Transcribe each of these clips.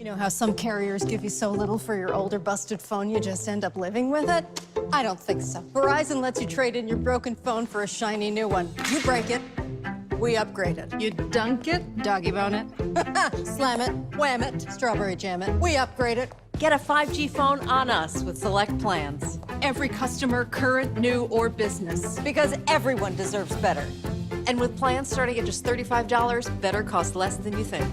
You know how some carriers give you so little for your older busted phone you just end up living with it? I don't think so. Verizon lets you trade in your broken phone for a shiny new one. You break it, we upgrade it. You dunk it, doggy bone it. Slam it, wham it, strawberry jam it. We upgrade it. Get a 5G phone on us with select plans. Every customer, current, new, or business. Because everyone deserves better. And with plans starting at just $35, better costs less than you think.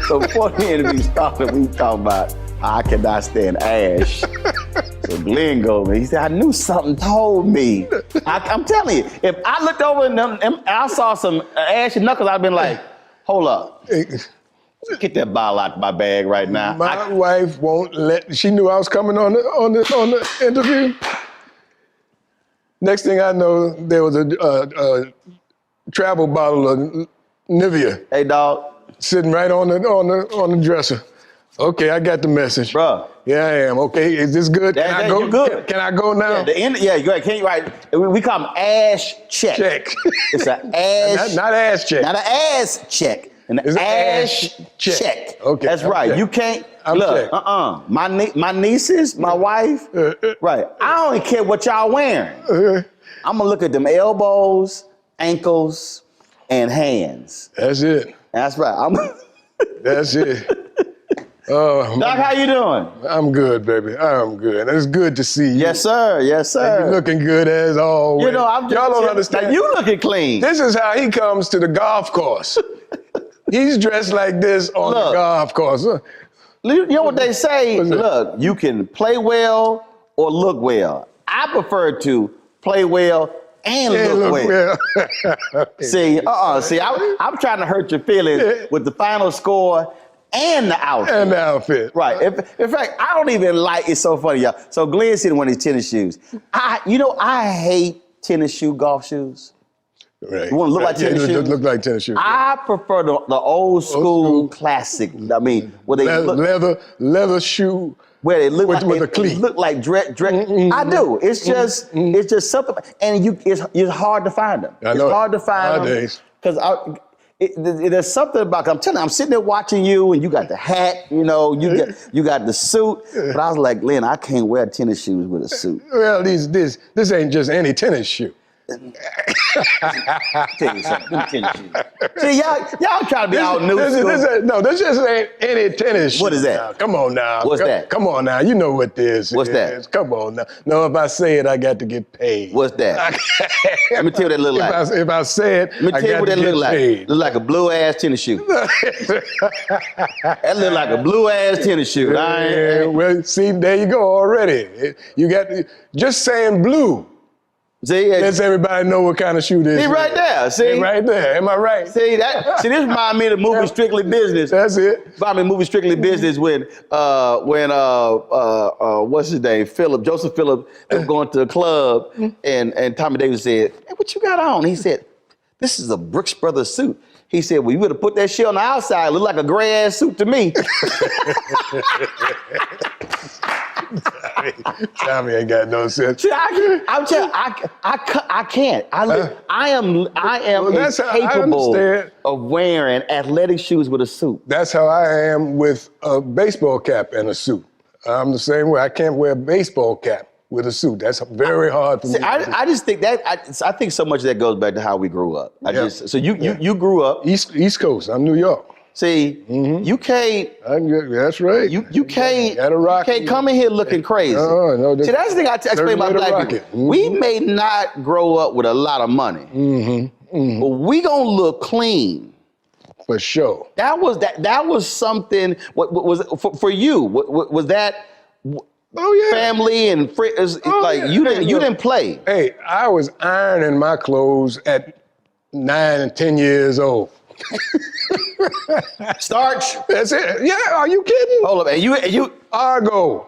So before the interview started, we talking about I cannot stand ash. So Glynn goes, he said, I knew something told me. I'm telling you, if I looked over and I saw some ashy knuckles, I'd been like, hold up. Get that bottle out of my bag right now. My wife won't let, she knew I was coming on the interview. Next thing I know, there was a travel bottle of Nivea. Hey, dog. Sitting right on the dresser. Okay, I got the message. Bruh. Yeah, I am. Okay, is this good? Can I go? You good. Can I go now? Yeah, go ahead. Can you write? We call them ash check. It's an ash. Not ass check. Not an ass check. An ash check. Okay. That's right. Checked. You can't. I'm look. checked. My nieces, my wife. Right. I don't even care what y'all wearing. I'm gonna look at them elbows, ankles, and hands. That's it. That's right. That's it. Oh, Doc, how you doing? I'm good, baby. I'm good. It's good to see you. Yes, sir. Yes, sir. You're looking good as always. You know, I'm just, y'all don't understand. Now you looking clean. This is how he comes to the golf course. He's dressed like this on the golf course. You know what they say? Look, you can play well or look well. I prefer to play well and look well. See, I'm trying to hurt your feelings with the final score and the outfit. And the outfit. Right. In fact, I don't even like, it's so funny, y'all. So Glenn's sitting in one of these tennis shoes. I hate tennis shoe, golf shoes. Right. You want to look like tennis shoes? Look like tennis shoes. I prefer the old school classic. I mean, where they leather shoe. Where they look with a cleat. Look like dress. I do. It's just something, and it's hard to find them. I know. It's hard to find nowadays. Because there's something about. I'm telling you, I'm sitting there watching you, and you got the hat. You know, you got the suit. But I was like, Glynn, I can't wear tennis shoes with a suit. Well, this ain't just any tennis shoe. Tell you something, tennis shoes. See, y'all try to be out new school. This just ain't any tennis shoe. What is that? Now. Come on now. What's that? Come on now. You know what this is. What's that? Come on now. No, if I say it, I got to get paid. What's that? Let me tell you what that look like. If I say it, Let me I tell you got what to that get look like. paid. Look like a blue ass tennis shoe. That look like a blue ass tennis shoe. Well, see, there you go already. You got just saying blue. See, lets everybody know what kind of shoe this is. He right there. See, he right there. Am I right? See that? See, this reminds me of the movie Strictly Business. That's it. Remind me of the movie Strictly Business when what's his name? Joseph Phillips was going to the club and Tommy Davis said, "Hey, what you got on?" He said, "This is a Brooks Brothers suit." He said, "Well, you better put that shit on the outside. It look like a gray ass suit to me." Tommy ain't got no sense. See, I'm telling you, I can't. I am incapable of wearing athletic shoes with a suit. That's how I am with a baseball cap and a suit. I'm the same way. I can't wear a baseball cap with a suit. That's very hard for me. I just think that I think so much of that goes back to how we grew up. So you grew up East Coast. I'm New York. See, you can't. That's right. You can't come in here looking crazy. No, see, that's the thing I explain about black people. We may not grow up with a lot of money, but we gonna look clean. For sure. That was something. What was for you? Was that? Family and friends. You didn't play. Hey, I was ironing my clothes at 9 and 10 years old. Starch. That's it. Yeah, are you kidding? Hold up, and you. Argo.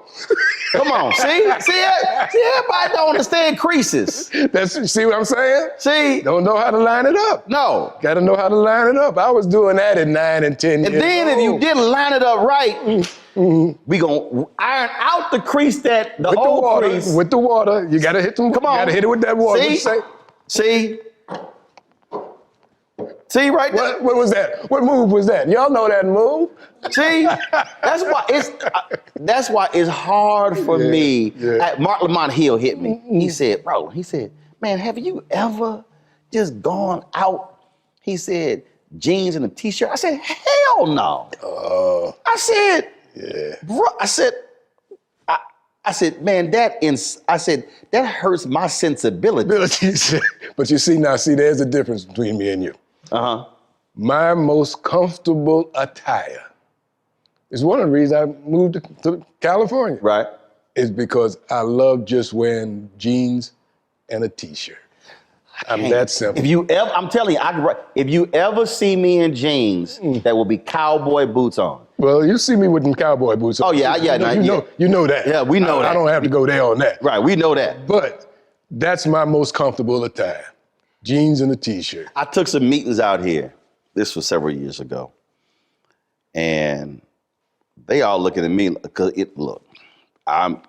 Come on, see, everybody don't understand creases. See what I'm saying? See, Don't know how to line it up. no. Got to know how to line it up. I was doing that at 9 and 10 And years then if old. you didn't line it up right, we gonna iron out the crease that the with the old water, crease. with the water, you gotta hit them. Come on, You gotta hit it with that water. See, see right there. What was that? What move was that? Y'all know that move. See, that's why it's hard for me. Mark Lamont Hill hit me. He said, Roland, he said, man, have you ever just gone out? He said, jeans and a t-shirt. I said, hell no. I said, bro, I said, man, that hurts my sensibility. But you see, there's a difference between me and you. My most comfortable attire is one of the reasons I moved to California. Right. Is because I love just wearing jeans and a t-shirt. I'm that simple. I'm telling you, if you ever see me in jeans, that will be cowboy boots on. Well, you see me with them cowboy boots on. Oh yeah, You know that. Yeah, we know that. I don't have to go there on that. Right, we know that. But that's my most comfortable attire. Jeans and a t-shirt. I took some meetings out here. This was several years ago. And they all looking at me, because I'm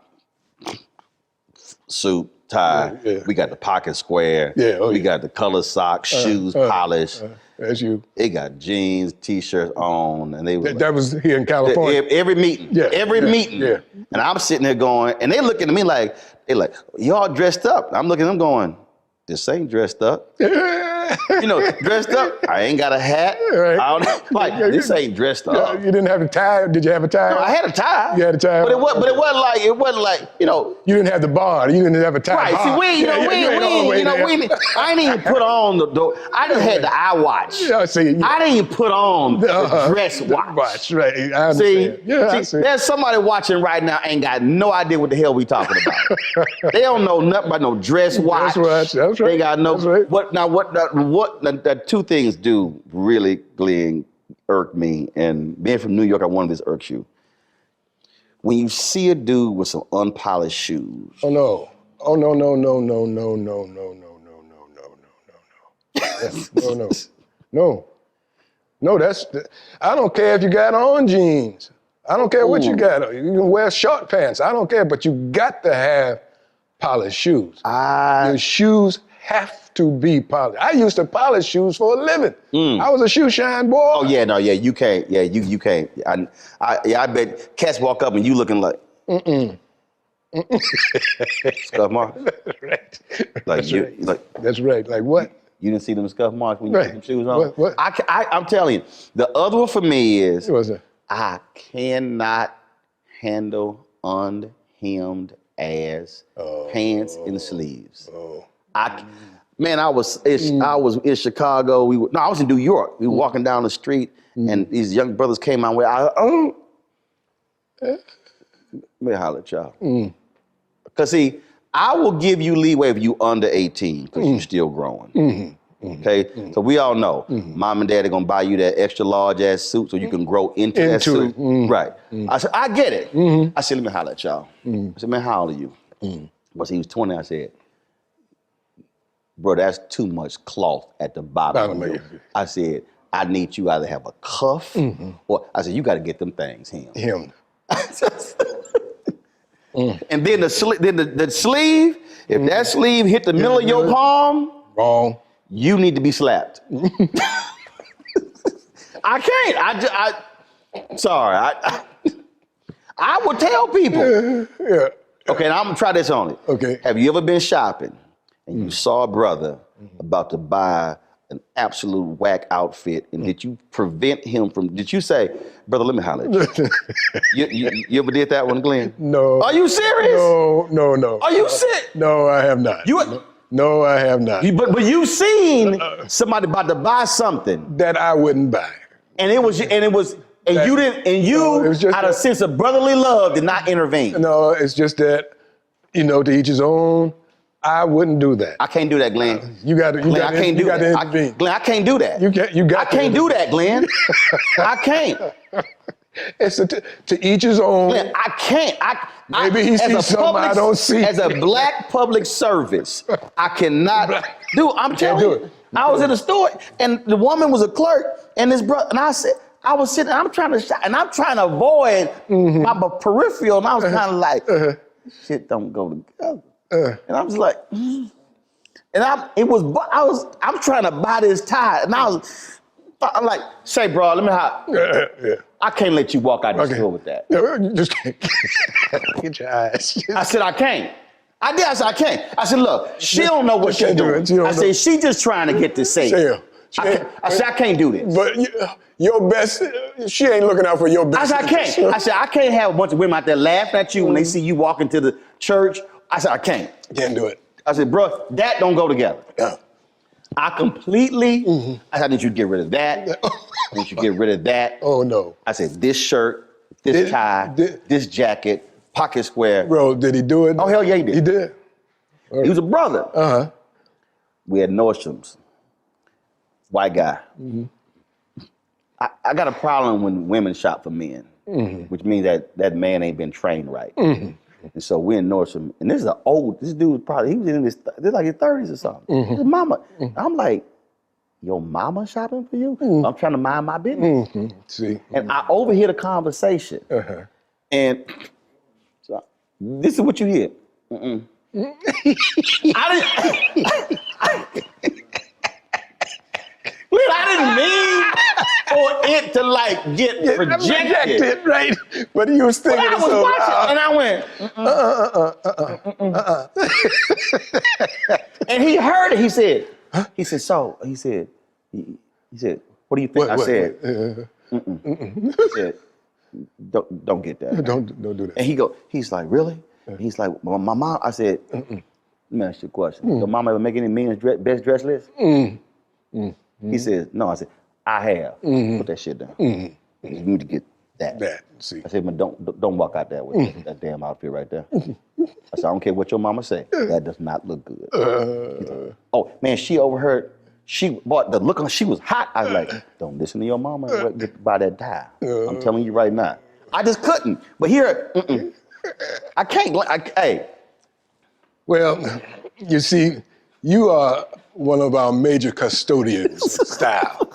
suit, tie, we got the pocket square, we got the color socks, shoes, polish. That's you. They got jeans, t-shirts on, and they that was here in California. Every meeting, every meeting. Yeah. And I'm sitting there going, and they looking at me like, y'all dressed up. I'm looking at them going, this ain't dressed up. Dressed up. I ain't got a hat. Right. This ain't dressed up. You didn't have a tie? Did you have a tie? No, I had a tie. You had a tie. But it wasn't like. You didn't have the bar. You didn't have a tie. Right. Bar. See, I didn't even put on I just had the iWatch. Yeah, see. I didn't even put on the dress watch. Right. I understand. I see. There's somebody watching right now ain't got no idea what the hell we talking about. They don't know nothing about no dress watch. That's right. They got no. That's right. What two things do really, Glenn, irk me, and being from New York, I wanted this irks you. When you see a dude with some unpolished shoes. Oh no. No, I don't care if you got on jeans. I don't care what you got. You can wear short pants. I don't care, but you got to have polished shoes. Your shoes have to be polished. I used to polish shoes for a living. I was a shoe shine boy. Oh yeah, no, yeah, you can't. Yeah, you can't. I bet cats walk up and you looking like. Scuff marks. Right. That's right. Like what? You didn't see them scuff marks when you put them shoes on? What? I'm telling you, the other one for me is What's that? I cannot handle unhemmed ass pants and sleeves. I was in Chicago. I was in New York. We were walking down the street, and these young brothers came my way. Let me holler at y'all. Because see, I will give you leeway if you under 18, because you're still growing. Okay, so we all know, mom and dad are gonna buy you that extra large ass suit so you can grow into that suit. Right. I said, I get it. I said, let me holler at y'all. I said, man, how old are you? But he was 20. I said, bro, that's too much cloth at the bottom of you. I said, I need you either have a cuff or I said, you got to get them things hemmed. And then the sleeve, if that sleeve hit the middle of your palm, wrong. You need to be slapped. I can't. Sorry. I would tell people. Yeah. Okay, now I'm gonna try this on it. Okay. Have you ever been shopping and you saw a brother about to buy an absolute whack outfit, and did you prevent him from? Did you say, brother, let me holler at you? You ever did that one, Glenn? No. Are you serious? No. Are you sick? No, I have not. No, I have not. But you've seen somebody about to buy something that I wouldn't buy, and you out of sense of brotherly love did not intervene. No, it's just that, to each his own. I wouldn't do that. I can't do that, Glenn. You got to intervene. Glenn, I can't do that. I can't do that, Glenn. I can't. It's to each his own. Glenn, I can't. Maybe he sees something I don't see. As a black public service, I cannot do. I'm telling you. I was in the store and the woman was a clerk and this brother, and I was sitting, I'm trying to shop, and I'm trying to avoid my peripheral, and I was kind of like, shit don't go together. And I was like, and I'm trying to buy this tie, and I'm like, say, bro, let me I can't let you walk out the store with that. No, you just can't. Get your eyes. I said, I can't. I said, I can't. I said, look, she don't know what she's doing. I said, she just trying to get this safe. I said, I can't do this. But your best, she ain't looking out for your best. I said, I can't. I said, I can't have a bunch of women out there laughing at you when they see you walk into the church. I said, I can't. Can't do it. I said, bro, that don't go together. Yeah. I completely, I said, I need you to get rid of that. I need you to get rid of that. Oh, no. I said, this shirt, this tie, this jacket, pocket square. Bro, did he do it? Oh, hell yeah, he did. He did? Right. He was a brother. Uh-huh. We had Nordstrom's. White guy. I got a problem when women shop for men, which means that man ain't been trained right. And so we're in Nordstrom, and this dude probably, he was in his 30s or something. His mama. I'm like, your mama shopping for you? I'm trying to mind my business. See. And I overhear the conversation. And so, this is what you hear. I didn't mean for it to like get projected. Right? But he was thinking I was watching, and I went, and he heard it. He said, what do you think? I said, I said, don't get that. Don't do that. And he's like, really? He's like, well, my mom, I said, let me ask you a question. Your mom ever make any men's best dress list? He says, no. I said, I have. Put that shit down. You need to get that. See. I said, but don't walk out there with that damn outfit right there. I said, I don't care what your mama say. That does not look good. Like, oh, man, she overheard. She bought the look on. She was hot. I was like, don't listen to your mama. Buy that tie. I'm telling you right now. I just couldn't. But here, I can't. Hey. Well, you see, you are one of our major custodians of style.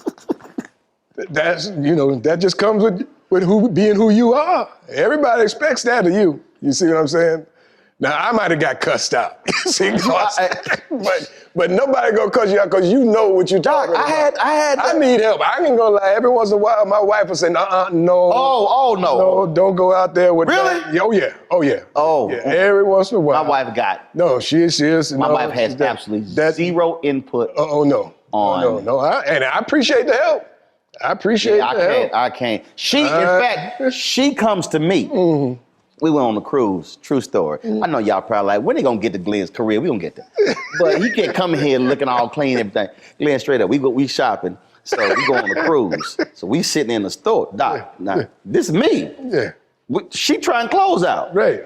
That just comes with being who you are. Everybody expects that of you. You see what I'm saying? Now, I might have got cussed out. See, but nobody gonna cuss you out because you know what you're talking about. I need help. I ain't gonna lie. Every once in a while, my wife will say, no. Oh, no. No, don't go out there with really? that. Oh, yeah. Oh. Yeah, every once in a while. My wife got. No, she is. My wife has absolutely zero input. No. And I appreciate the help. I appreciate the help. I can't. In fact, she comes to me. We went on a cruise, true story. I know y'all probably like, when they gonna get to Glenn's career? We gonna get there. But he can't come here looking all clean and everything. Glenn, straight up, we shopping, so we go on a cruise. So we sitting in the store. Doc, now, this is me. Yeah. She trying clothes out. Right.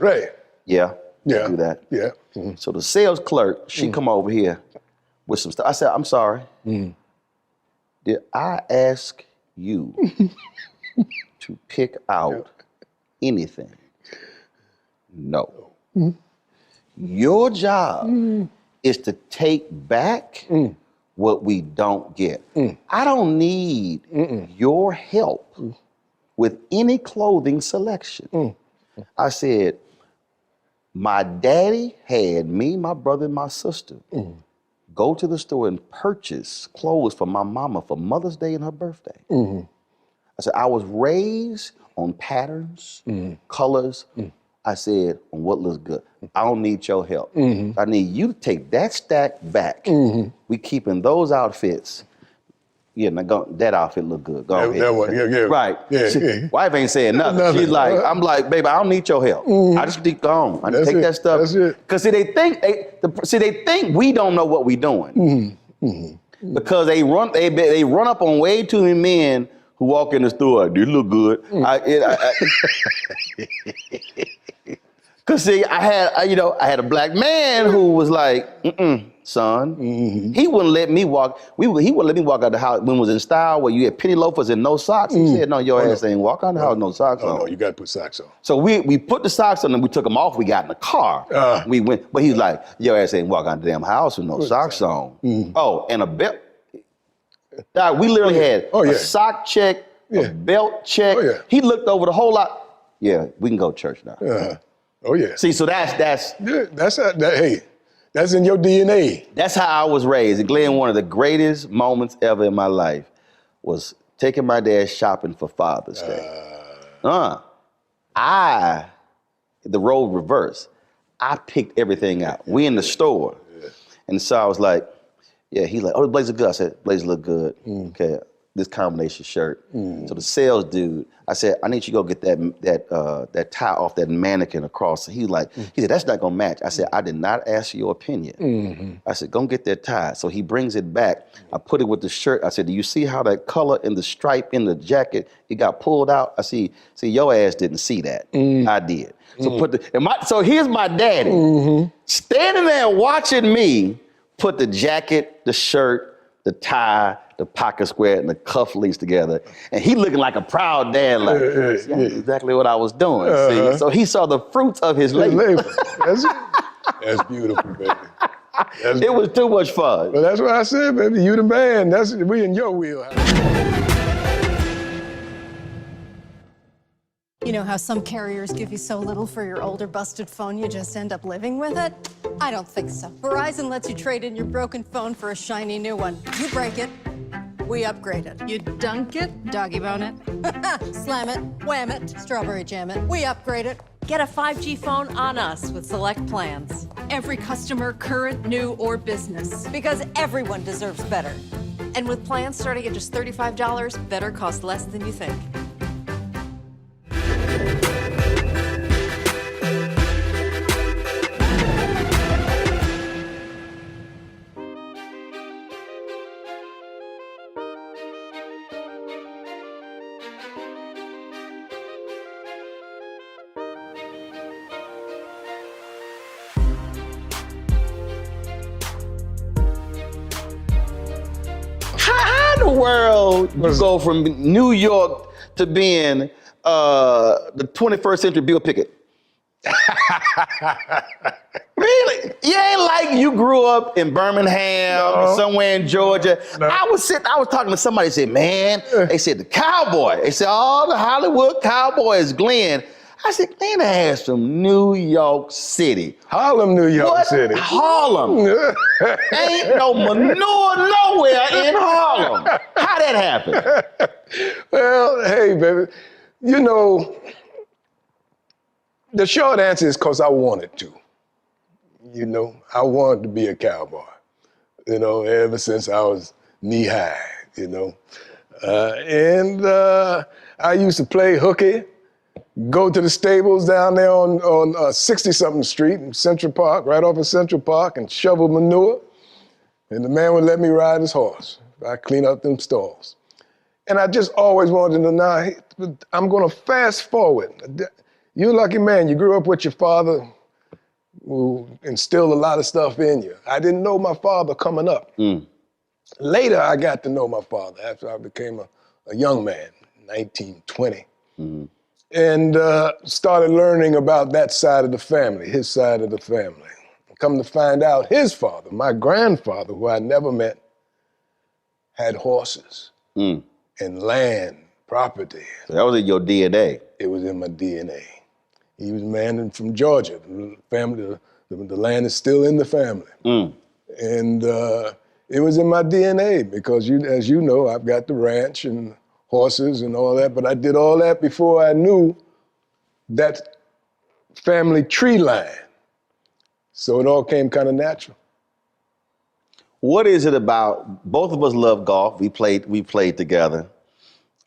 Yeah. Do that. Yeah. So the sales clerk, she come over here with some stuff. I said, I'm sorry. Did I ask you to pick out anything? No. Your job is to take back what we don't get. I don't need your help with any clothing selection. I said, my daddy had me, my brother, and my sister go to the store and purchase clothes for my mama for Mother's Day and her birthday. I said, I was raised on patterns, colors. I said, on what looks good. I don't need your help. I need you to take that stack back. We keeping those outfits. Yeah, now that outfit look good. Go ahead. That one, yeah. Right. Wife ain't saying nothing. She's like, I'm like, baby, I don't need your help. I just need to go home. I take that stuff. That's it. Because they think we don't know what we doing. Because they run up on way too many men who walk in the store, like, you look good. Cause see, I had a black man who was like, son. Mm-hmm. He wouldn't let me walk. He wouldn't let me walk out the house when it was in style where you had penny loafers and no socks. He said, no, your ass ain't walk out the house with no socks on. No, you got to put socks on. So we put the socks on and we took them off. We got in the car. We went, but he was like, your ass ain't walk out the damn house with no socks on. Oh, and a belt. We literally had a sock check, a belt check. He looked over the whole lot. Yeah, we can go to church now. Oh yeah. See, so that's hey, that's in your DNA. That's how I was raised. And Glenn, one of the greatest moments ever in my life was taking my dad shopping for Father's Day. The role reversed. I picked everything out. We in the store. And so I was like, he's like, oh, the blazers good. I said, blazers look good. Okay, this combination shirt. So the sales dude, I said, I need you to go get that tie off that mannequin across. He said, that's not gonna match. I said, I did not ask your opinion. I said, go get that tie. So he brings it back. I put it with the shirt. I said, do you see how that color in the stripe in the jacket, it got pulled out? I see your ass didn't see that. I did. So so here's my daddy standing there watching me put the jacket, the shirt, the tie, the pocket square, and the cufflinks together. And he looking like a proud dad, like, that's exactly what I was doing. See? So he saw the fruits of his labor. That's beautiful, baby. It was too much fun. Well, that's what I said, baby. You the man. We in your wheelhouse. You know how some carriers give you so little for your older busted phone you just end up living with it? I don't think so. Verizon lets you trade in your broken phone for a shiny new one. You break it, we upgrade it. You dunk it, doggy bone it. Slam it, wham it, strawberry jam it. We upgrade it. Get a 5G phone on us with select plans. Every customer, current, new, or business. Because everyone deserves better. And with plans starting at just $35, better costs less than you think. How in the world you go from New York to being the 21st century Bill Pickett? Really? You ain't like you grew up in Birmingham, somewhere in Georgia. No. I was talking to somebody, said, man, they said the cowboy. They said, all the Hollywood cowboys, Glenn. I said, Glenn has from New York City. Harlem, New York City. Harlem. Ain't no manure nowhere in Harlem. How that happen? Well, hey, baby, you know, the short answer is because I wanted to. You know, I wanted to be a cowboy, you know, ever since I was knee-high, you know. And I used to play hooky, go to the stables down there on 60-something Street in Central Park, right off of Central Park, and shovel manure. And the man would let me ride his horse. I clean up them stalls. And I just always wanted to know, hey, I'm gonna fast forward. You're a lucky man, you grew up with your father who instilled a lot of stuff in you. I didn't know my father coming up. Later, I got to know my father after I became a young man, 19, 20. And started learning about that side of the family, his side of the family. Come to find out, his father, my grandfather, who I never met, had horses and land, property. So that was in your DNA. It was in my DNA. He was a man from Georgia. The family, the land is still in the family. And it was in my DNA because, as you know, I've got the ranch and horses and all that, but I did all that before I knew that family tree line. So it all came kind of natural. What is it about, both of us love golf, we played together.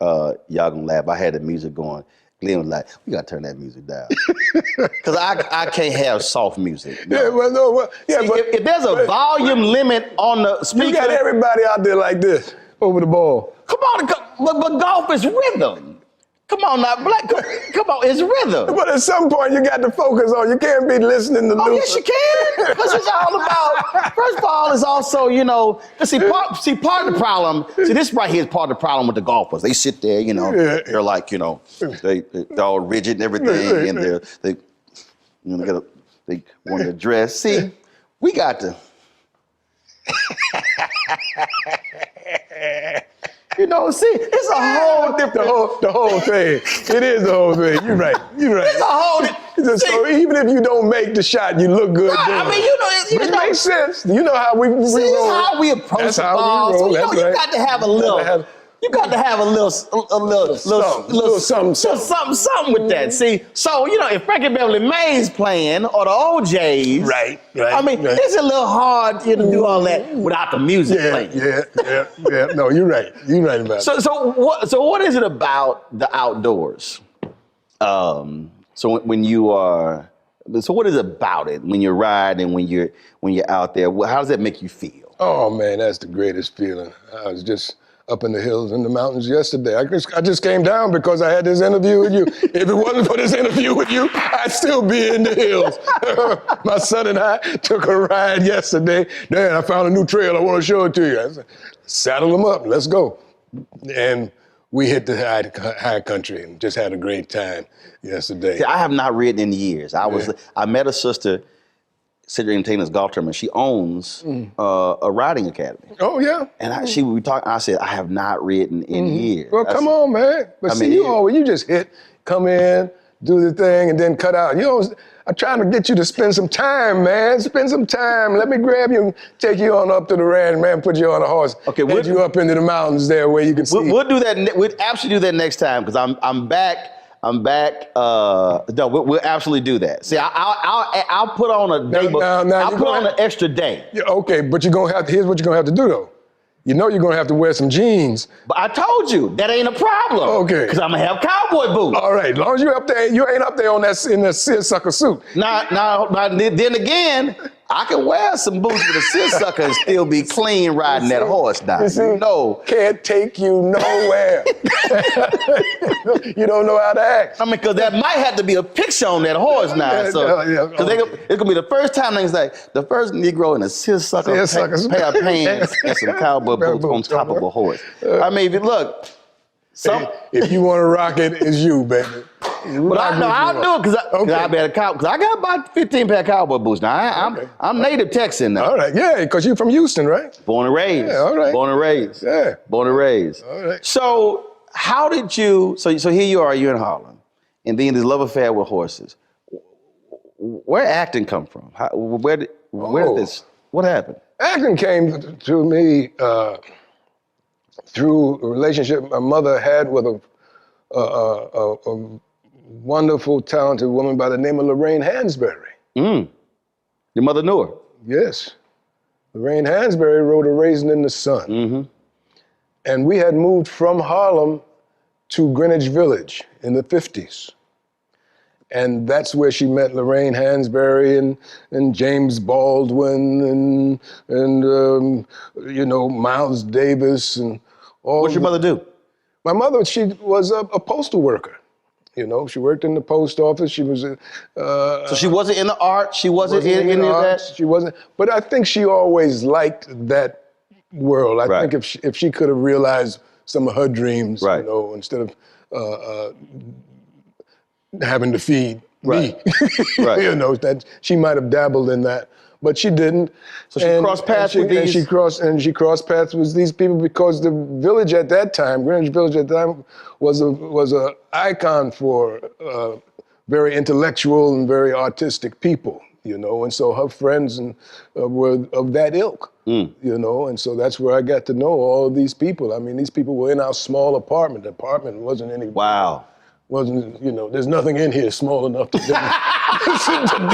Y'all gonna laugh, I had the music going. Glenn was like, we gotta turn that music down. Cause I can't have soft music. No. Yeah, well, no, well, yeah, see, but if there's a volume limit on the speaker. You got everybody out there like this, over the ball. Come on, but golf is rhythm. Come on now, Black. Come on, it's rhythm. But at some point, you got to focus on. You can't be listening to Luther. Oh, yes, you can. Because it's all about. First of all, it's also, you know. Part of the problem. See, this right here is part of the problem with the golfers. They sit there, you know. Yeah. They're like, you know, they're all rigid and everything, and they want to dress. See, we got to. You know, see, it's a whole different... The whole thing. It is the whole thing. You're right. It's a whole... So even if you don't make the shot, you look good. I mean, it makes sense. You know how we roll. This how we approach the ball. So, you know, you got to have a little... You got to have a little something with that. See, so, you know, if Frankie Beverly Mays playing or the OJs, right. I mean, it's a little hard to do all that without the music playing. Yeah. No, you're right. You're right about it. So what is it about the outdoors? So when you are, so what is it about it when you're riding, when you're out there? How does that make you feel? Oh man, that's the greatest feeling. I was just up in the hills and the mountains yesterday. I just came down because I had this interview with you. If it wasn't for this interview with you, I'd still be in the hills. My son and I took a ride yesterday. Dad, I found a new trail. I want to show it to you. I said, saddle them up. Let's go. And we hit the high country and just had a great time yesterday. See, I have not ridden in years. I met a sister, Glynn Turman's Golf Tournament. She owns a riding academy. Oh yeah. And she would be talking. I said, I have not ridden in years. Well, come on, man. But you just come in, do the thing, and then cut out. You know, I'm trying to get you to spend some time, man. Spend some time. Let me grab you and take you on up to the ranch, man. Put you on a horse. Okay, get you up into the mountains there where you can see. We'll do that. We'll absolutely do that next time because I'm back. No, we'll absolutely do that. See, I'll put on a day, I'll put on an extra day. Yeah, okay, but here's what you're gonna have to do though. You know you're gonna have to wear some jeans. But I told you that ain't a problem. Okay. Because I'm gonna have cowboy boots. All right, as long as you're up there, you ain't up there in that seersucker suit. Now, then again, I can wear some boots with a seersucker and still be clean riding that horse now. No. Can't take you nowhere. You don't know how to act. I mean, because that might have to be a picture on that horse now. So, it's gonna be the first time they say the first Negro in a seersucker pair of pants and some cowboy boots on top of a horse. I mean, if you want to rock it, it's you, baby. But I'll do it because I got about 15 pair of cowboy boots now. I'm native Texan now. All right, yeah, because you're from Houston, right? Born and raised. Yeah, all right. Born and raised. Yeah. Born and raised. All right. So how did you? So here you are. You're in Harlem, and then this love affair with horses. Where acting come from? Where did this? What happened? Acting came to me through a relationship my mother had with a wonderful, talented woman by the name of Lorraine Hansberry. Your mother knew her? Yes. Lorraine Hansberry wrote A Raisin in the Sun. Mm-hmm. And we had moved from Harlem to Greenwich Village in the 50s. And that's where she met Lorraine Hansberry and James Baldwin and Miles Davis and all. What'd your mother do? My mother, she was a postal worker. You know, she worked in the post office. She was so she wasn't in the art. She wasn't in any of that. She wasn't. But I think she always liked that world. I think if she could have realized some of her dreams, instead of having to feed me, that she might have dabbled in that. But she didn't. So she crossed paths with these. And she crossed paths with these people because the village at that time, Greenwich Village at that time, was a icon for very intellectual and very artistic people, and so her friends were of that ilk, and so that's where I got to know all of these people. I mean, these people were in our small apartment. The apartment wasn't any. Wow. Wasn't, there's nothing in here small enough to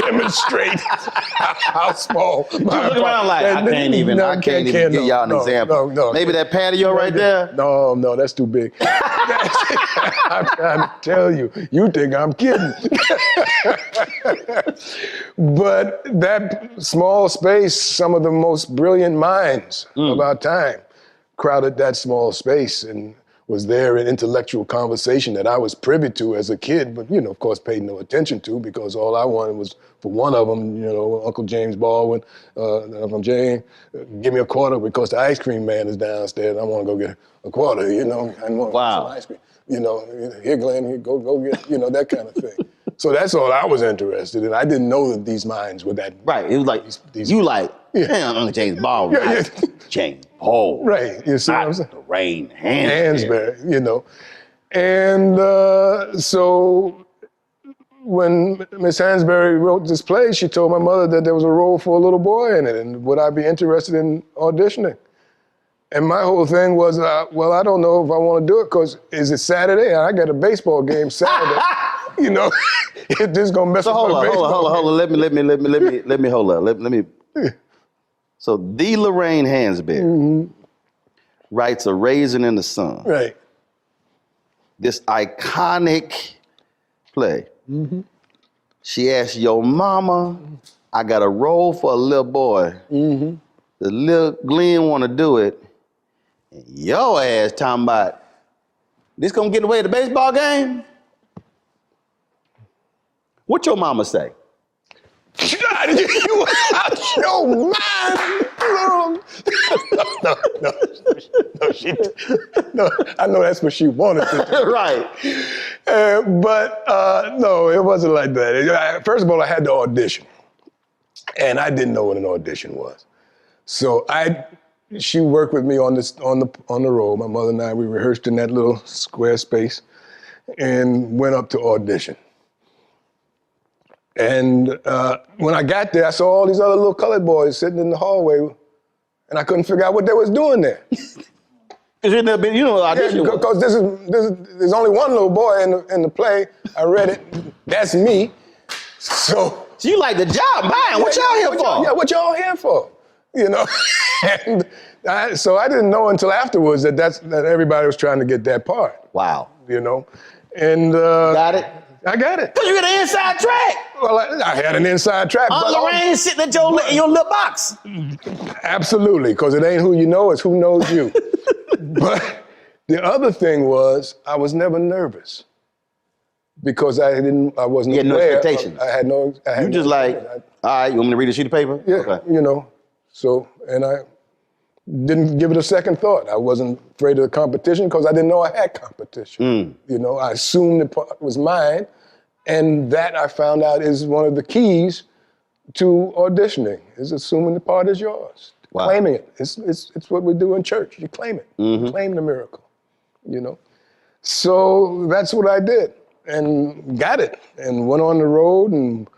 demonstrate how small my look around like, I can't even give y'all an example. No. Maybe that patio right there? No, that's too big. I'm trying to tell you, you think I'm kidding. But that small space, some of the most brilliant minds of our time crowded that small space. And was there in intellectual conversation that I was privy to as a kid, but, you know, of course, paid no attention to because all I wanted was for one of them, you know, Uncle James Baldwin, Uncle James, give me a quarter because the ice cream man is downstairs. I want to go get a quarter, you know. I want some ice cream. You know, here, Glenn, here, go get, you know, that kind of thing. So that's all I was interested in. I didn't know that these minds were that. Right, it was like, you like, damn, Uncle James Baldwin. Yeah. James Baldwin. Right, you see what I'm saying? Lorraine Hansberry, you know. And so when Miss Hansberry wrote this play, she told my mother that there was a role for a little boy in it, and would I be interested in auditioning? And my whole thing was, well, I don't know if I want to do it because is it Saturday? I got a baseball game Saturday. You know, if this gonna mess up my baseball. Hold on. Let me hold up. Let me. So the Lorraine Hansberry writes A Raisin in the Sun. Right. This iconic play. She asked your mama, I got a role for a little boy. The little Glynn want to do it. And your ass talking about, this gonna get away at the baseball game? What your mama say? You out your mind. No, I know that's what she wanted to do. Right. But no, it wasn't like that. First of all, I had to audition. And I didn't know what an audition was. So she worked with me on the road. My mother and I, we rehearsed in that little square space and went up to audition. And when I got there, I saw all these other little colored boys sitting in the hallway, and I couldn't figure out what they was doing there. Because you know, audition. Yeah, because there's only one little boy in the play. I read it. That's me. So you like the job, man. What y'all here for? Yeah, what y'all here for? You know. And so I didn't know until afterwards that everybody was trying to get that part. Wow. You know, and got it. I got it. Because you got an inside track. Well, I had an inside track. Lorraine sitting at your little box. Absolutely, because it ain't who you know, it's who knows you. But the other thing was, I was never nervous because I wasn't You had no expectations. I had no. You just like, all right, you want me to read a sheet of paper? Yeah, okay. You know. So, and I didn't give it a second thought. I wasn't afraid of the competition because I didn't know I had competition. You know, I assumed the part was mine. And that I found out is one of the keys to auditioning, is assuming the part is yours. Wow. Claiming it. It's what we do in church. You claim it. You claim the miracle, you know? So that's what I did and got it and went on the road and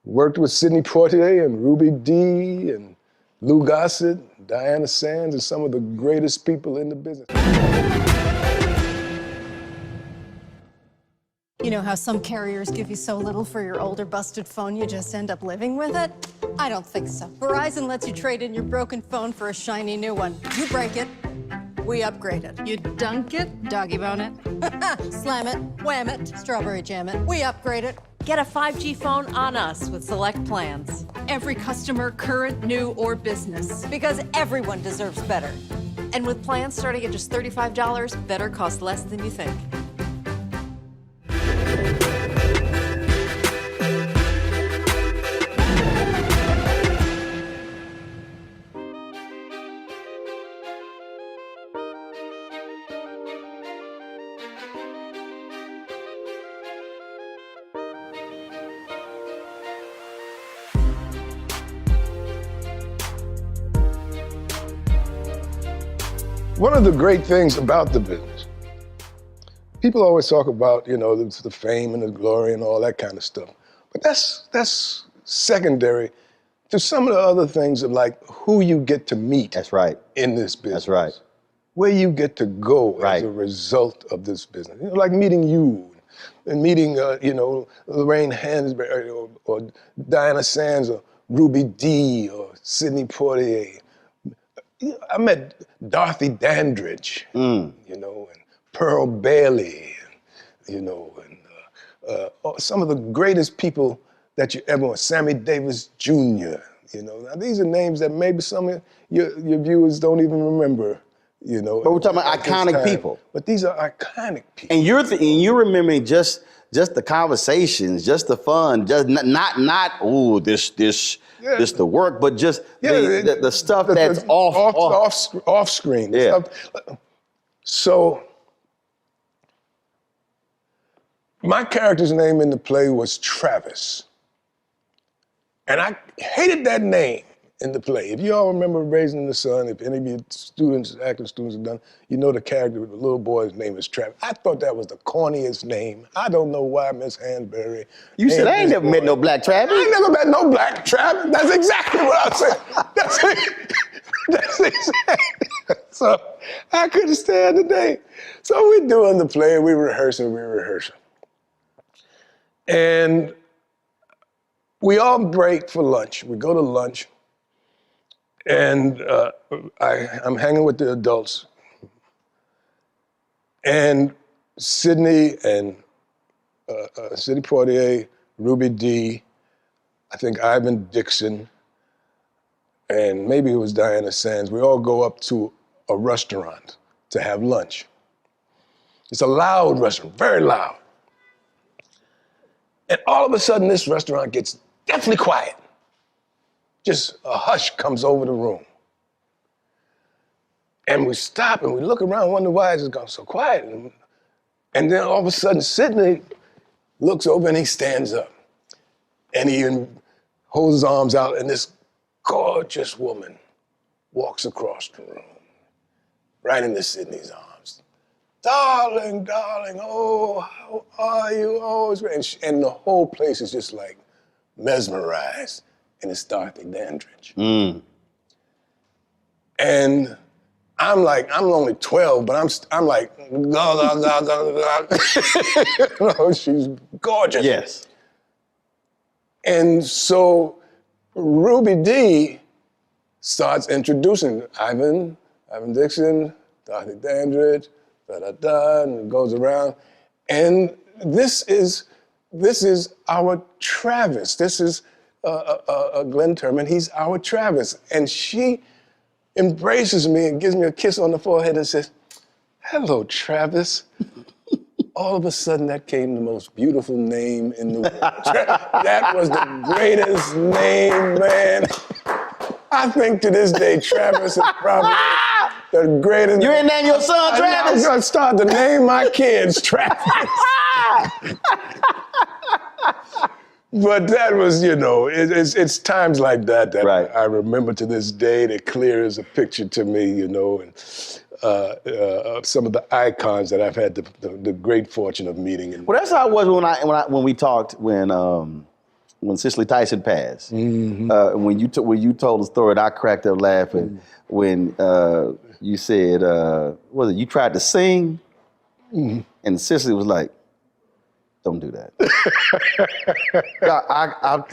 worked with Sidney Poitier and Ruby Dee and Lou Gossett, Diana Sands, and some of the greatest people in the business. You know how some carriers give you so little for your older busted phone you just end up living with it? I don't think so. Verizon lets you trade in your broken phone for a shiny new one. You break it, we upgrade it. You dunk it, doggy bone it. Slam it, wham it, strawberry jam it, we upgrade it. Get a 5G phone on us with select plans. Every customer, current, new, or business. Because everyone deserves better. And with plans starting at just $35, better costs less than you think. One of the great things about the business, people always talk about, you know, the fame and the glory and all that kind of stuff. But that's secondary to some of the other things of like who you get to meet. That's right. In this business. That's right. Where you get to go as a result of this business. You know, like meeting you and meeting, you know, Lorraine Hansberry or Diana Sands or Ruby Dee or Sidney Poitier. I met Dorothy Dandridge, you know, and Pearl Bailey, you know, and some of the greatest people that you ever met. Sammy Davis Jr., you know. Now, these are names that maybe some of your viewers don't even remember, you know. But we're talking about iconic people. But these are iconic people. And you're remembering just the conversations, just the fun, just not this the work, but just the stuff that's off screen. Yeah. Stuff. So my character's name in the play was Travis. And I hated that name in the play. If you all remember Raising the Sun, if any of your students, acting students have done, you know the character, the little boy's name is Travis. I thought that was the corniest name. I don't know why Miss Hansberry. You said I ain't never met no black Travis. I ain't never met no black Travis. That's exactly what I said. That's exactly. So I couldn't stand the name. So we doing the play, we rehearsing. And we all break for lunch. We go to lunch. And I'm hanging with the adults. And Sydney and Sidney Poitier, Ruby Dee, I think Ivan Dixon, and maybe it was Diana Sands, we all go up to a restaurant to have lunch. It's a loud restaurant, very loud. And all of a sudden, this restaurant gets deathly quiet. Just a hush comes over the room. And we stop and we look around and wonder why it's gone so quiet. And then all of a sudden, Sidney looks over and he stands up. And he holds his arms out and this gorgeous woman walks across the room, right into Sidney's arms. Darling, darling, oh, how are you? Oh, it's great. And the whole place is just like mesmerized. And it's Dorothy Dandridge. And I'm only 12, but I'm like, she's gorgeous. Yes. And so Ruby Dee starts introducing Ivan Dixon, Dorothy Dandridge, and it goes around. And this is our Travis. This is Glynn Turman, he's our Travis. And she embraces me and gives me a kiss on the forehead and says, hello, Travis. All of a sudden, that came the most beautiful name in the world. That was the greatest name, man. I think to this day, Travis is probably the greatest. You ain't name your son Travis? I'm gonna start to name my kids Travis. But that was, you know, it's times like that right. I remember to this day that clear as a picture to me, you know, and some of the icons that I've had the great fortune of meeting. Well, that's how it was when we talked when Cicely Tyson passed. Mm-hmm. When you told the story, and I cracked up laughing when you said, was it you tried to sing, and Cicely was like, don't do that.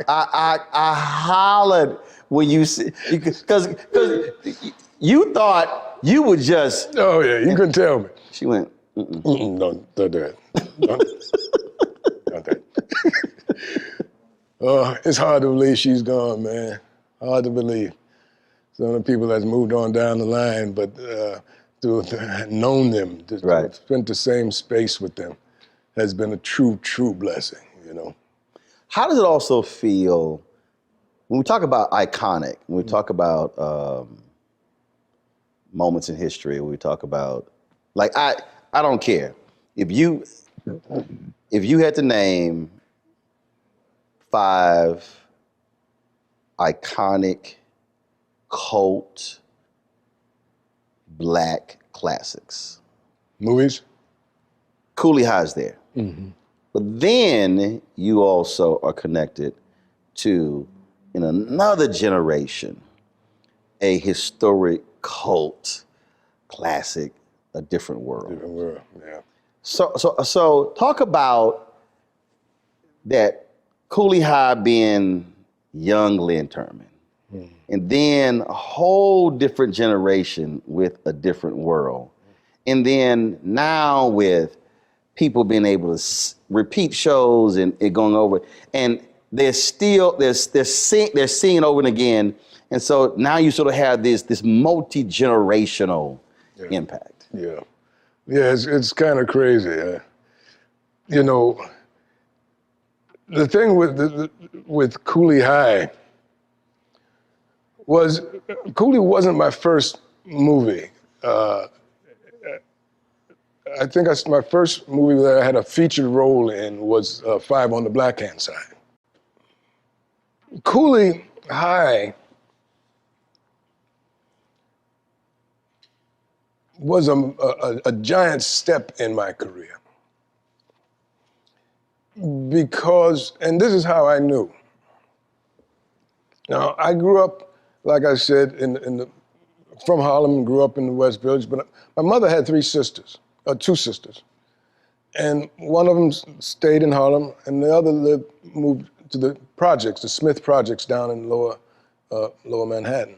I hollered when you said, because you thought you would just. Oh yeah, you couldn't tell me. She went, don't do that. Don't that. Oh, it's hard to believe she's gone, man. Hard to believe. Some of the people that's moved on down the line, but to have known them, to have spent the same space with them, has been a true, true blessing, you know. How does it also feel when we talk about iconic, when we talk about moments in history, when we talk about, like, I don't care. If you had to name 5 iconic cult black classics. Movies? Cooley High's there. Mm-hmm. But then you also are connected to, in another generation, a historic cult classic, A Different World. Different World, yeah. So talk about that Cooley High being young Glynn Turman. Mm-hmm. And then a whole different generation with A Different World. And then now with people being able to repeat shows and it going over, and they're seeing over and again. And so now you sort of have this multi-generational impact. Yeah. Yeah, it's kind of crazy. You know, the thing with Cooley High was, Cooley wasn't my first movie. I think my first movie that I had a featured role in was 5 on the Black Hand Side. Cooley High was a giant step in my career. Because, and this is how I knew. Now, I grew up, like I said, from Harlem, grew up in the West Village, but my mother had 2 sisters. And one of them stayed in Harlem, and the other moved to the projects, the Smith projects down in lower Manhattan.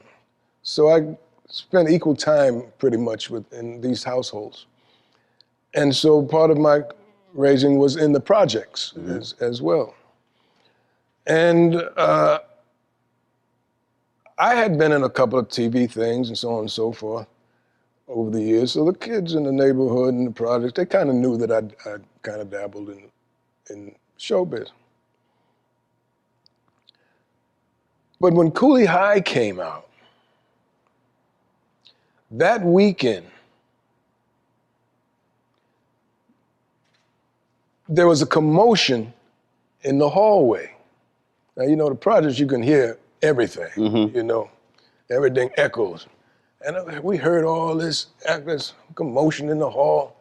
So I spent equal time pretty much in these households. And so part of my raising was in the projects as well. And I had been in a couple of TV things and so on and so forth over the years. So the kids in the neighborhood and the projects, they kind of knew that I'd kind of dabbled in showbiz. But when Cooley High came out, that weekend, there was a commotion in the hallway. Now, you know, the projects, you can hear everything, you know, everything echoes. And we heard all this commotion in the hall.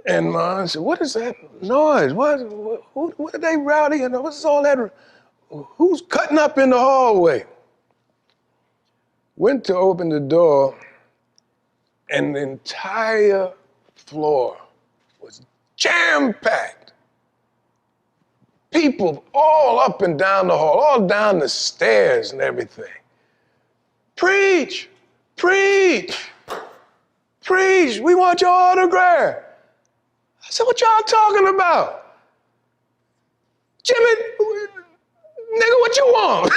And my aunt said, what is that noise? What are they rowdying? What's all that? Who's cutting up in the hallway? Went to open the door, and the entire floor was jam-packed. People all up and down the hall, all down the stairs and everything. Preach, preach, preach, we want your autograph. I said, what y'all talking about? Jimmy, nigga, what you want?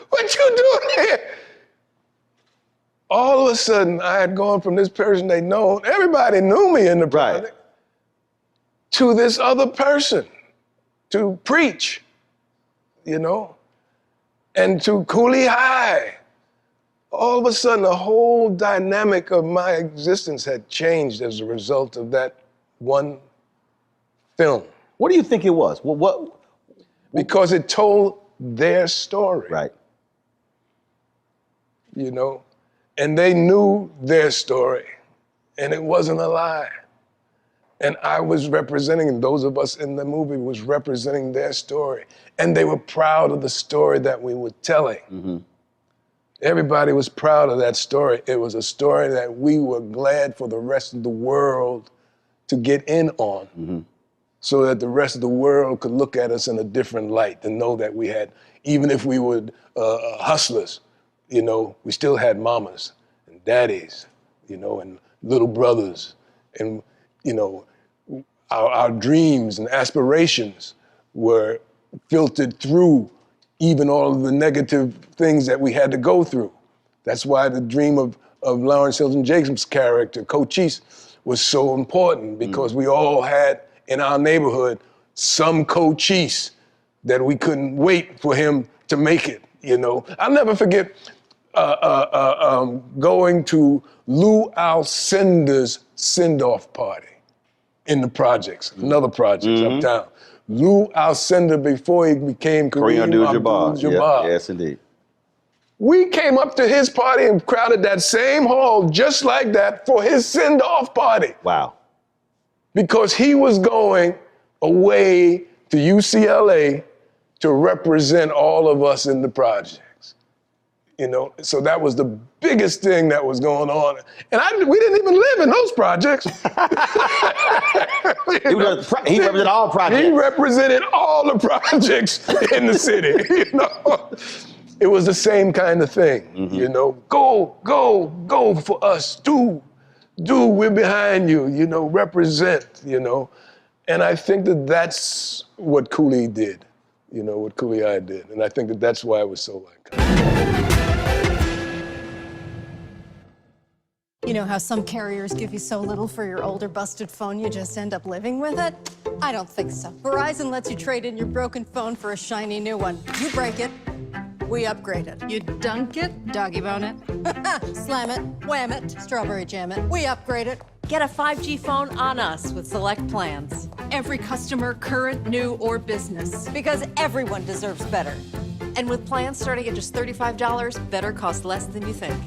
What you doing here? All of a sudden, I had gone from this person they know, everybody knew me in the project, to this other person, to preach, you know, and to Cooley High. All of a sudden, the whole dynamic of my existence had changed as a result of that one film. What do you think it was? Because it told their story. Right. You know, and they knew their story, and it wasn't a lie. And I was representing, and those of us in the movie was representing their story. And they were proud of the story that we were telling. Everybody was proud of that story. It was a story that we were glad for the rest of the world to get in on, so that the rest of the world could look at us in a different light and know that we had, even if we were hustlers, you know, we still had mamas and daddies, you know, and little brothers, and, you know, our dreams and aspirations were filtered through even all of the negative things that we had to go through. That's why the dream of Lawrence Hilton Jacobs' character, Cochise, was so important, because we all had in our neighborhood some Cochise that we couldn't wait for him to make it, you know. I'll never forget going to Lou Alcindor's send-off party in the projects, another project uptown. Lou Alcindor, before he became Kareem Abdul-Jabbar. Yes, indeed. We came up to his party and crowded that same hall just like that for his send-off party. Wow. Because he was going away to UCLA to represent all of us in the projects. You know, so that was the biggest thing that was going on. And we didn't even live in those projects. He represented all projects. He represented all the projects in the city, you know. It was the same kind of thing, you know. Go for us, do, we're behind you, you know, represent, you know. And I think that that's what Cooley did, you know, what Cooley High did. And I think that that's why it was so iconic. You know how some carriers give you so little for your older busted phone you just end up living with it? I don't think so. Verizon lets you trade in your broken phone for a shiny new one. You break it, we upgrade it. You dunk it, doggy bone it. Slam it, wham it, strawberry jam it. We upgrade it. Get a 5G phone on us with select plans. Every customer, current, new, or business. Because everyone deserves better. And with plans starting at just $35, better costs less than you think.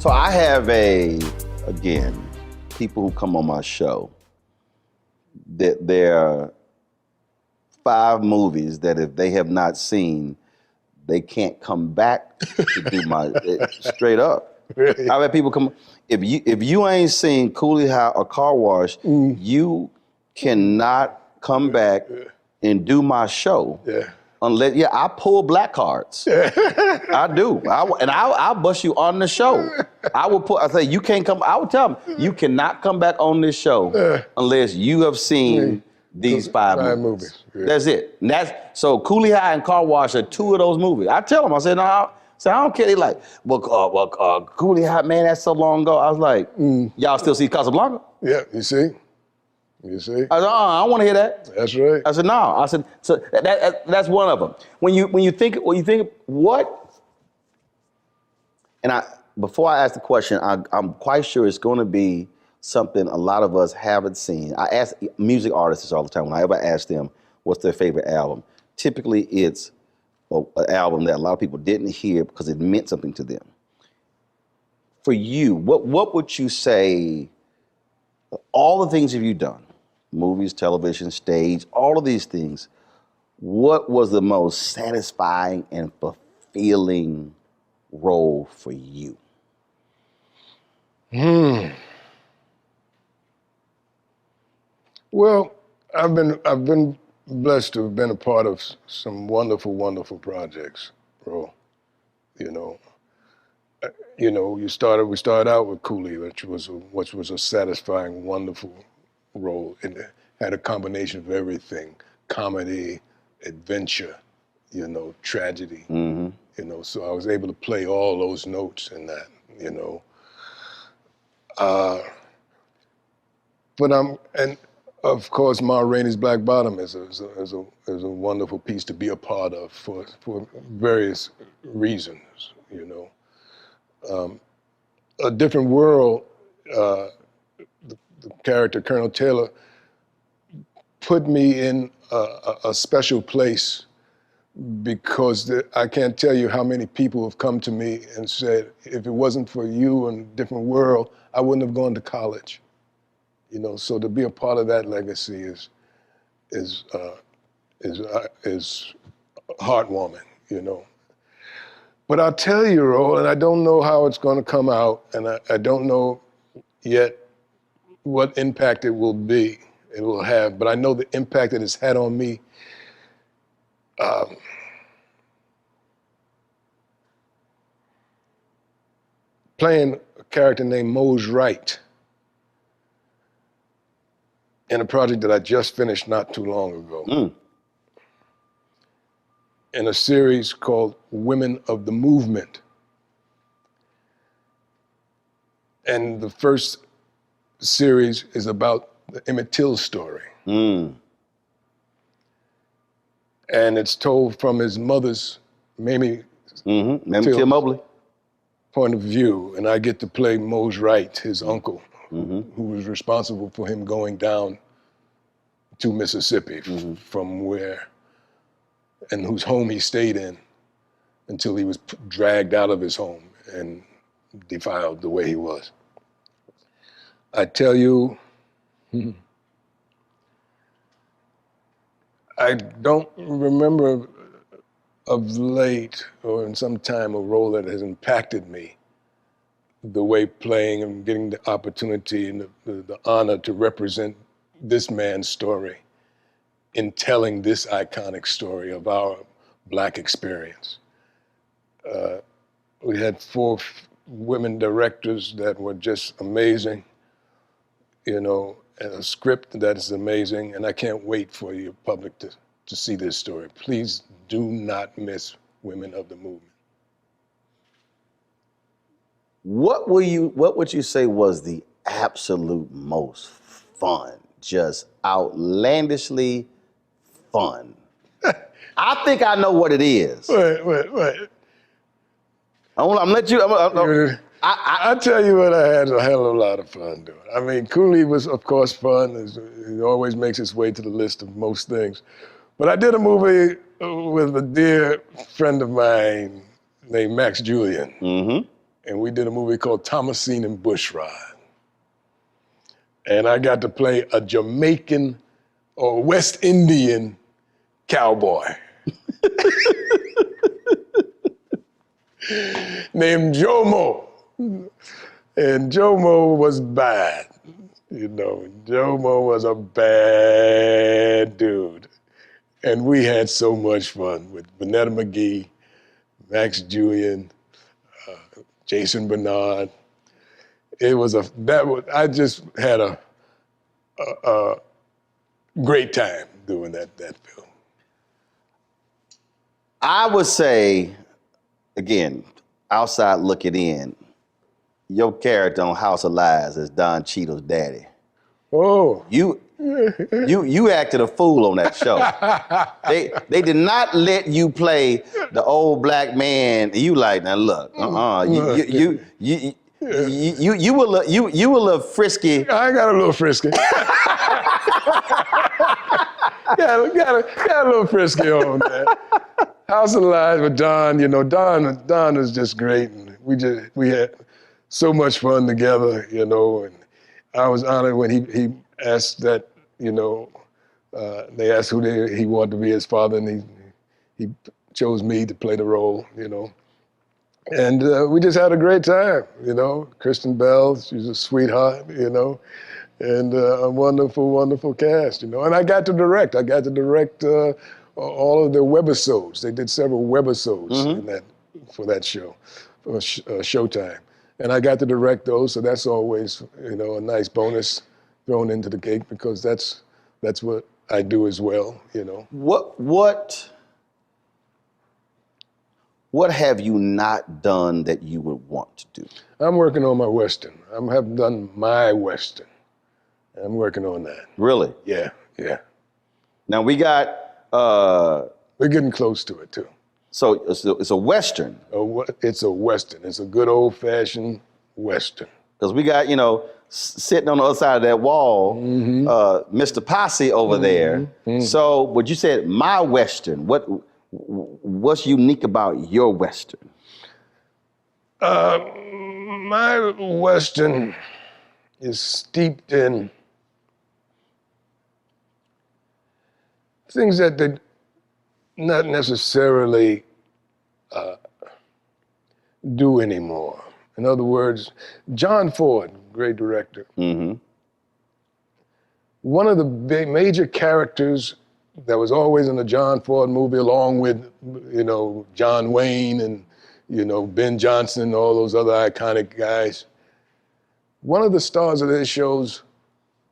So I have again, people who come on my show, that there are 5 movies that if they have not seen, they can't come back to do my, straight up. Really? I've had people come, if you ain't seen Coolie High or Car Wash, you cannot come back and do my show. Yeah. Unless, I pull black cards. I do. I'll bust you on the show. I say, you can't come, I would tell them, you cannot come back on this show unless you have seen these 5 movies. Yeah. That's it. And so Coolie High and Car Wash are 2 of those movies. I tell them, I said, no, I don't care. They like, Coolie High, man, that's so long ago. I was like, y'all still see Casablanca? Yeah, you see? You see? I said, I don't want to hear that. That's right. I said, no. I said, so that's one of them. When you think what, and before I ask the question, I'm quite sure it's going to be something a lot of us haven't seen. I ask music artists all the time, when I ever ask them what's their favorite album, typically it's an album that a lot of people didn't hear because it meant something to them. For you, what would you say, all the things have you done? Movies, television, stage, all of these things. What was the most satisfying and fulfilling role for you? Well, I've been blessed to have been a part of some wonderful, wonderful projects, bro. We started out with Coolie, which was a satisfying, wonderful role. It had a combination of everything: comedy, adventure, tragedy. So I was able to play all those notes in that, and of course, Ma Rainey's Black Bottom is a wonderful piece to be a part of for various reasons, A Different World, the character Colonel Taylor put me in a special place because I can't tell you how many people have come to me and said, if it wasn't for you and A Different World, I wouldn't have gone to college. So to be a part of that legacy is heartwarming, But I'll tell you, Roland, I don't know how it's going to come out, and I don't know yet what impact it will have, but I know the impact that it's had on me. Playing a character named Mose Wright in a project that I just finished not too long ago. In a series called Women of the Movement. And the first series is about the Emmett Till story. And it's told from his mother's, Mamie Till Mobley, point of view. And I get to play Mose Wright, his uncle, who was responsible for him going down to Mississippi from where, and whose home he stayed in until he was dragged out of his home and defiled the way he was. I tell you, I don't remember of late or in some time a role that has impacted me the way playing and getting the opportunity and the honor to represent this man's story in telling this iconic story of our Black experience. We had 4 women directors that were just amazing, you know, and a script that is amazing, and I can't wait for your public to see this story. Please do not miss Women of the Movement. What would you say was the absolute most fun, just outlandishly fun? I think I know what it is. Wait. I'm gonna let you. I tell you what, I had a hell of a lot of fun doing. I mean, Cooley was, of course, fun. It always makes its way to the list of most things. But I did a movie with a dear friend of mine named Max Julian. Mm-hmm. And we did a movie called Thomasine and Bushrod. And I got to play a Jamaican or West Indian cowboy named Jomo. And Jomo was bad. You know, Jomo was a bad dude. And we had so much fun with Vanetta McGee, Max Julian, Jason Bernard. I just had a great time doing that film. I would say, again, outside looking in, your character on House of Lies is Don Cheadle's daddy. Oh. You acted a fool on that show. They did not let you play the old black man. You like, now look, you were a little frisky. I got a little frisky. got a little frisky on that. House of Lies with Don, you know, Don was just great, and we had so much fun together, you know, and I was honored when he asked that, you know, they asked who he wanted to be his father, and he chose me to play the role, you know. And we just had a great time, you know. Kristen Bell, she's a sweetheart, you know, and a wonderful, wonderful cast, you know. And I got to direct all of their webisodes. They did several webisodes for that show, for Showtime. And I got to direct those, so that's always, you know, a nice bonus thrown into the cake, because that's what I do as well, you know. What have you not done that you would want to do? I'm working on my Western. I haven't done my Western. I'm working on that. Really? Yeah. Now we got... we're getting close to it, too. So it's a Western. It's a Western. It's a good old-fashioned Western. Because we got, you know, sitting on the other side of that wall, Mr. Posse over there. So, but you said my Western. What's unique about your Western? My Western is steeped in things that they not necessarily do anymore. In other words, John Ford, great director. One of the major characters that was always in a John Ford movie, along with, you know, John Wayne and, you know, Ben Johnson and all those other iconic guys. One of the stars of their shows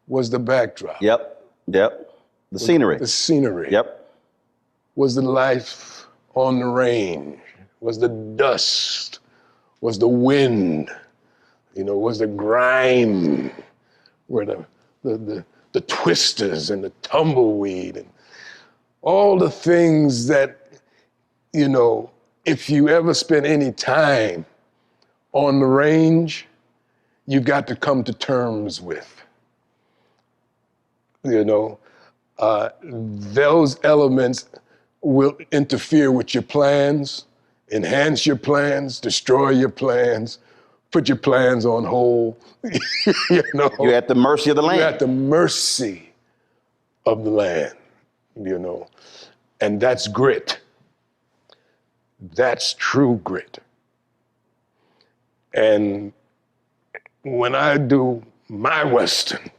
was the backdrop. Yep. The scenery. The scenery. Yep. Was the life on the range, was the dust, was the wind, you know, was the grime, were the twisters and the tumbleweed and all the things that, you know, if you ever spend any time on the range, you've got to come to terms with. You know, those elements will interfere with your plans, enhance your plans, destroy your plans, put your plans on hold. You know, you're at the mercy of the land. You're at the mercy of the land, you know. And that's grit. That's true grit. And when I do my Western,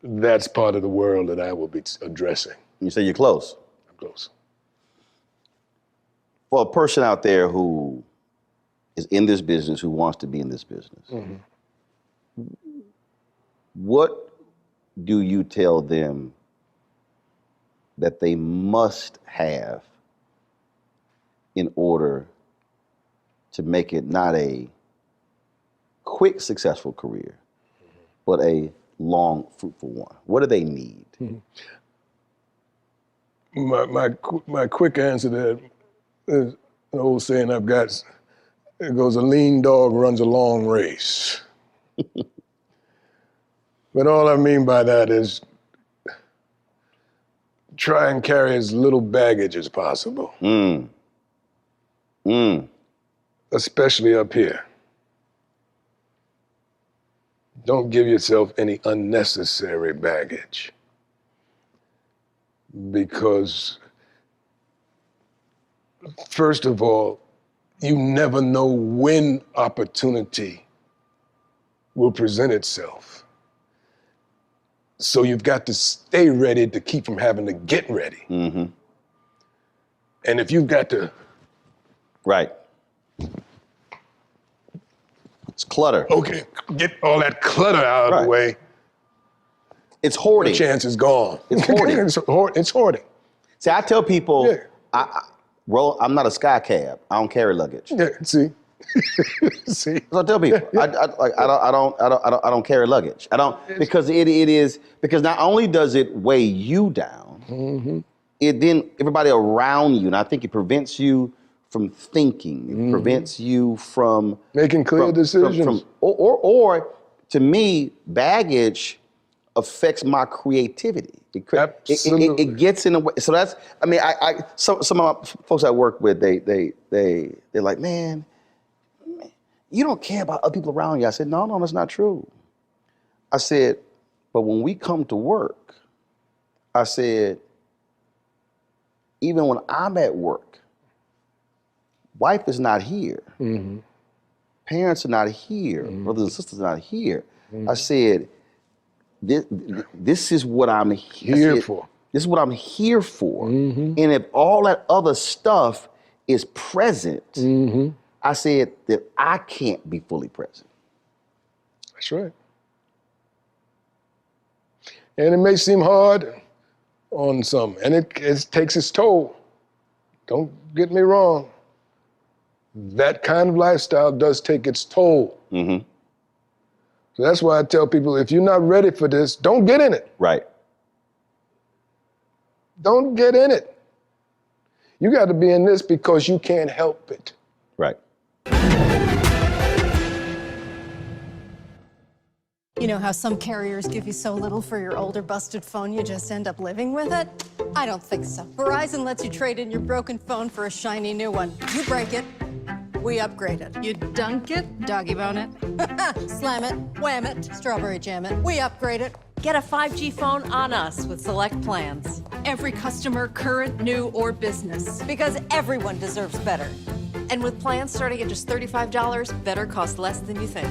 that's part of the world that I will be addressing. You say you're close. I'm close. For a person out there who is in this business, who wants to be in this business, what do you tell them that they must have in order to make it not a quick, successful career, but a long, fruitful one? What do they need? My quick answer to that is an old saying I've got. It goes, a lean dog runs a long race. But all I mean by that is try and carry as little baggage as possible. Especially up here. Don't give yourself any unnecessary baggage. Because, first of all, you never know when opportunity will present itself. So you've got to stay ready to keep from having to get ready. And if you've got to... Right. It's clutter. Okay, get all that clutter out of the way. It's hoarding. The chance is gone. It's hoarding. It's hoarding. See, I tell people, I'm not a sky cab. I don't carry luggage. Yeah, see. See. So I tell people, I don't carry luggage. I don't, because because not only does it weigh you down, it then everybody around you, and I think it prevents you from thinking. It prevents you from making clear decisions. Or to me, baggage affects my creativity. Absolutely. It gets in the way. So that's, I mean, some of my folks I work with, they're like, man, you don't care about other people around you. I said, no, that's not true. I said, but when we come to work, I said, even when I'm at work, wife is not here. Parents are not here. Brothers and sisters are not here. I said, this is what I'm here for. This is what I'm here for. And if all that other stuff is present, I said that I can't be fully present. That's right. And it may seem hard on some, and it takes its toll. Don't get me wrong. That kind of lifestyle does take its toll. So that's why I tell people, if you're not ready for this, don't get in it. Right. Don't get in it. You got to be in this because you can't help it. Right. You know how some carriers give you so little for your older busted phone you just end up living with it? I don't think so. Verizon lets you trade in your broken phone for a shiny new one. You break it, we upgrade it. You dunk it, doggy bone it. Slam it, wham it, strawberry jam it. We upgrade it. Get a 5G phone on us with select plans. Every customer, current, new, or business. Because everyone deserves better. And with plans starting at just $35, better costs less than you think.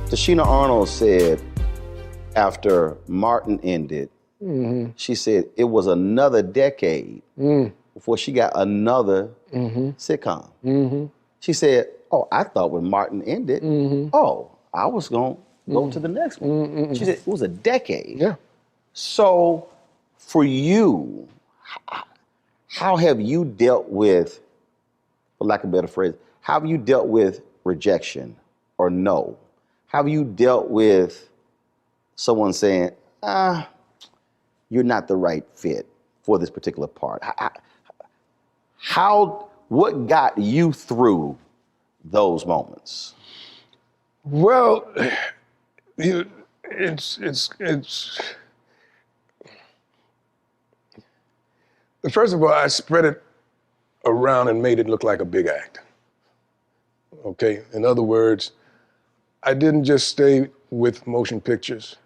Tashina Arnold said after Martin ended, she said it was another decade before she got another sitcom. She said, oh, I thought when Martin ended, I was going to go to the next one. She said it was a decade. Yeah. So for you, how have you dealt with, for lack of a better phrase, how have you dealt with rejection or no? How have you dealt with someone saying, you're not the right fit for this particular part? What got you through those moments? Well, it's First of all, I spread it around and made it look like a big act. Okay, in other words, I didn't just stay with motion pictures.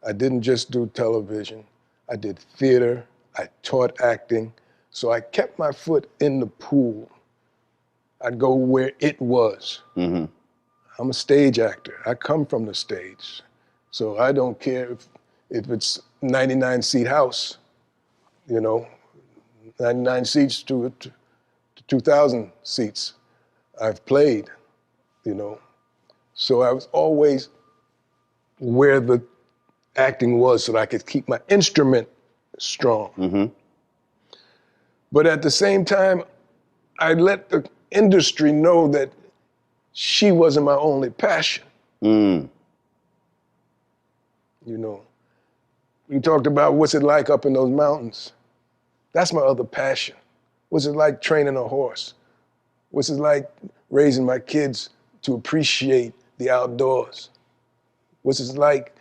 I didn't just do television. I did theater. I taught acting. So I kept my foot in the pool. I'd go where it was. Mm-hmm. I'm a stage actor. I come from the stage. So I don't care if it's 99-seat house, 99 seats to 2,000 seats. I've played, So I was always where the acting was so that I could keep my instrument strong. Mm-hmm. But at the same time, I let the industry know that she wasn't my only passion. Mm. We talked about what's it like up in those mountains. That's my other passion. What's it like training a horse? What's it like raising my kids to appreciate the outdoors? What's it like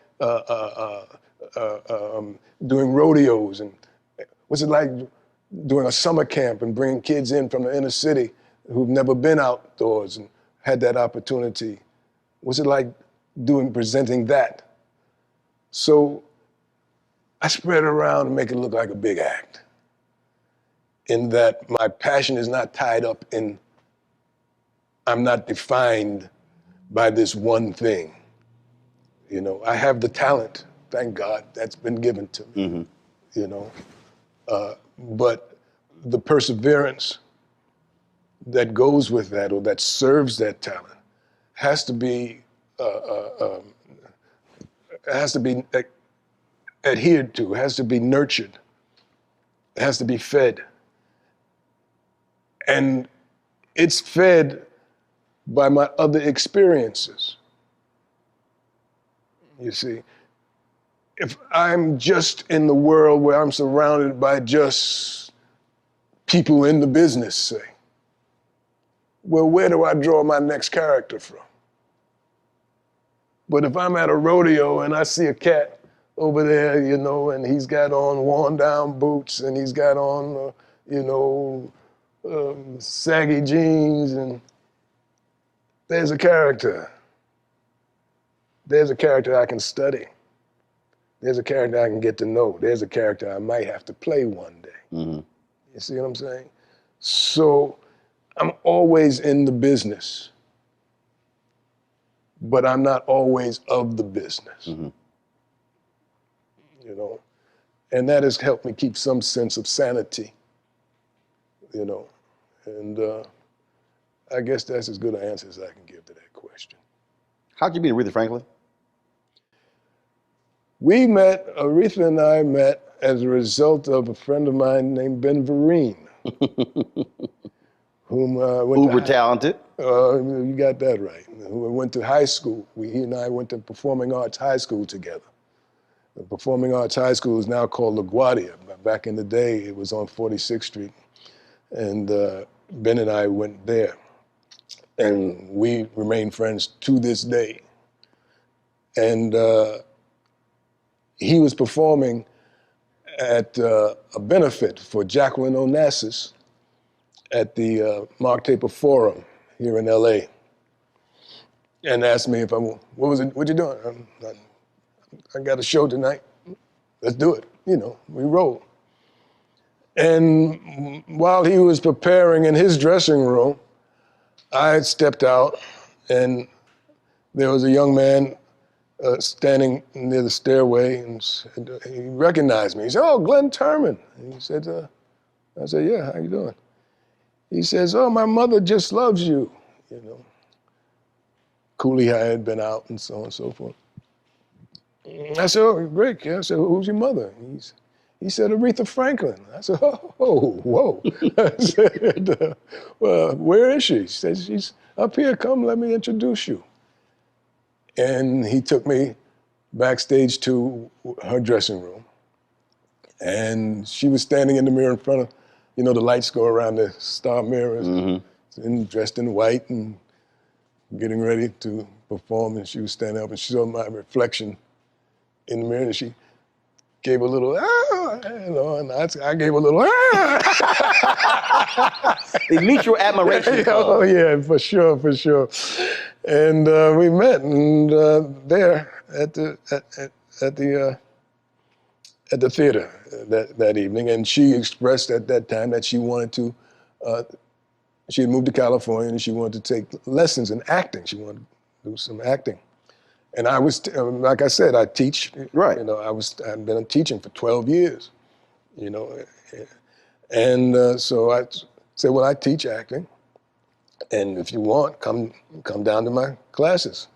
doing rodeos? And what's it like doing a summer camp and bringing kids in from the inner city who've never been outdoors and had that opportunity? What's it like presenting that? So I spread it around and make it look like a big act, in that my passion is not tied up in, I'm not defined by this one thing. I have the talent, thank God, that's been given to me, but the perseverance that goes with that or that serves that talent has to be adhered to, has to be nurtured, has to be fed. And it's fed by my other experiences. You see, if I'm just in the world where I'm surrounded by just people in the business, say, well, where do I draw my next character from? But if I'm at a rodeo and I see a cat over there, and he's got on worn down boots and he's got on, saggy jeans, and there's a character. There's a character I can study. There's a character I can get to know. There's a character I might have to play one day. Mm-hmm. You see what I'm saying? So I'm always in the business, but I'm not always of the business. Mm-hmm. And that has helped me keep some sense of sanity, and I guess that's as good an answer as I can give to that question. How'd you meet Aretha Franklin? Aretha and I met as a result of a friend of mine named Ben Vereen, whom uber talented. You got that right. Who went to high school. He and I went to Performing Arts High School together. The Performing Arts High School is now called LaGuardia. Back in the day, it was on 46th Street. And Ben and I went there. And we remain friends to this day. And he was performing at a benefit for Jacqueline Onassis at the Mark Taper Forum here in LA. And asked me what you doing? I got a show tonight. Let's do it. We roll. And while he was preparing in his dressing room, I stepped out and there was a young man standing near the stairway, and he recognized me. He said, "Oh, Glynn Turman." And he said, I said, "Yeah, how you doing?" He says, "Oh, my mother just loves you." Cooley had been out and so on and so forth. I said, "Oh, great." I said, "Who's your mother?" He said, "Aretha Franklin." I said, "Oh, whoa." I said, "Well, where is she?" She said, "She's up here. Come, let me introduce you." And he took me backstage to her dressing room. And she was standing in the mirror in front of, the lights go around the star mirrors, and dressed in white and getting ready to perform. And she was standing up and she saw my reflection in the mirror, and she gave a little, and I gave a little, The mutual admiration. Oh yeah, for sure. And we met and there at the theater that evening, and she expressed at that time that she wanted to. She had moved to California and she wanted to take lessons in acting. She wanted to do some acting. And I was, like I said, I teach. Right. I'd been teaching for 12 years, And so I said, well, I teach acting. And if you want, come down to my classes.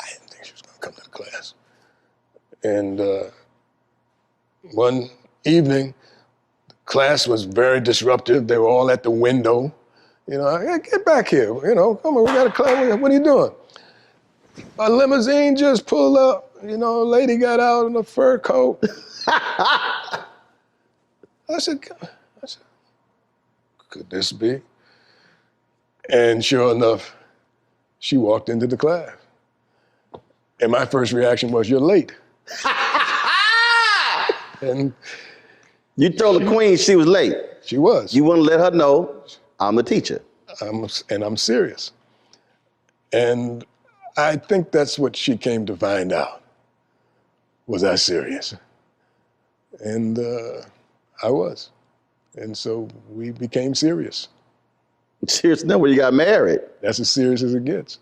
I didn't think she was going to come to the class. And one evening, the class was very disruptive. They were all at the window. Hey, get back here. Come on, we got a class. What are you doing? A limousine just pulled up. A lady got out in a fur coat. I said, could this be? And sure enough, she walked into the class. And my first reaction was, you're late. And you told the queen she was late. She was. You wouldn't let her know I'm the teacher. I'm serious. And I think that's what she came to find out. Was I serious? And I was. And so we became serious. Serious enough when you got married. That's as serious as it gets.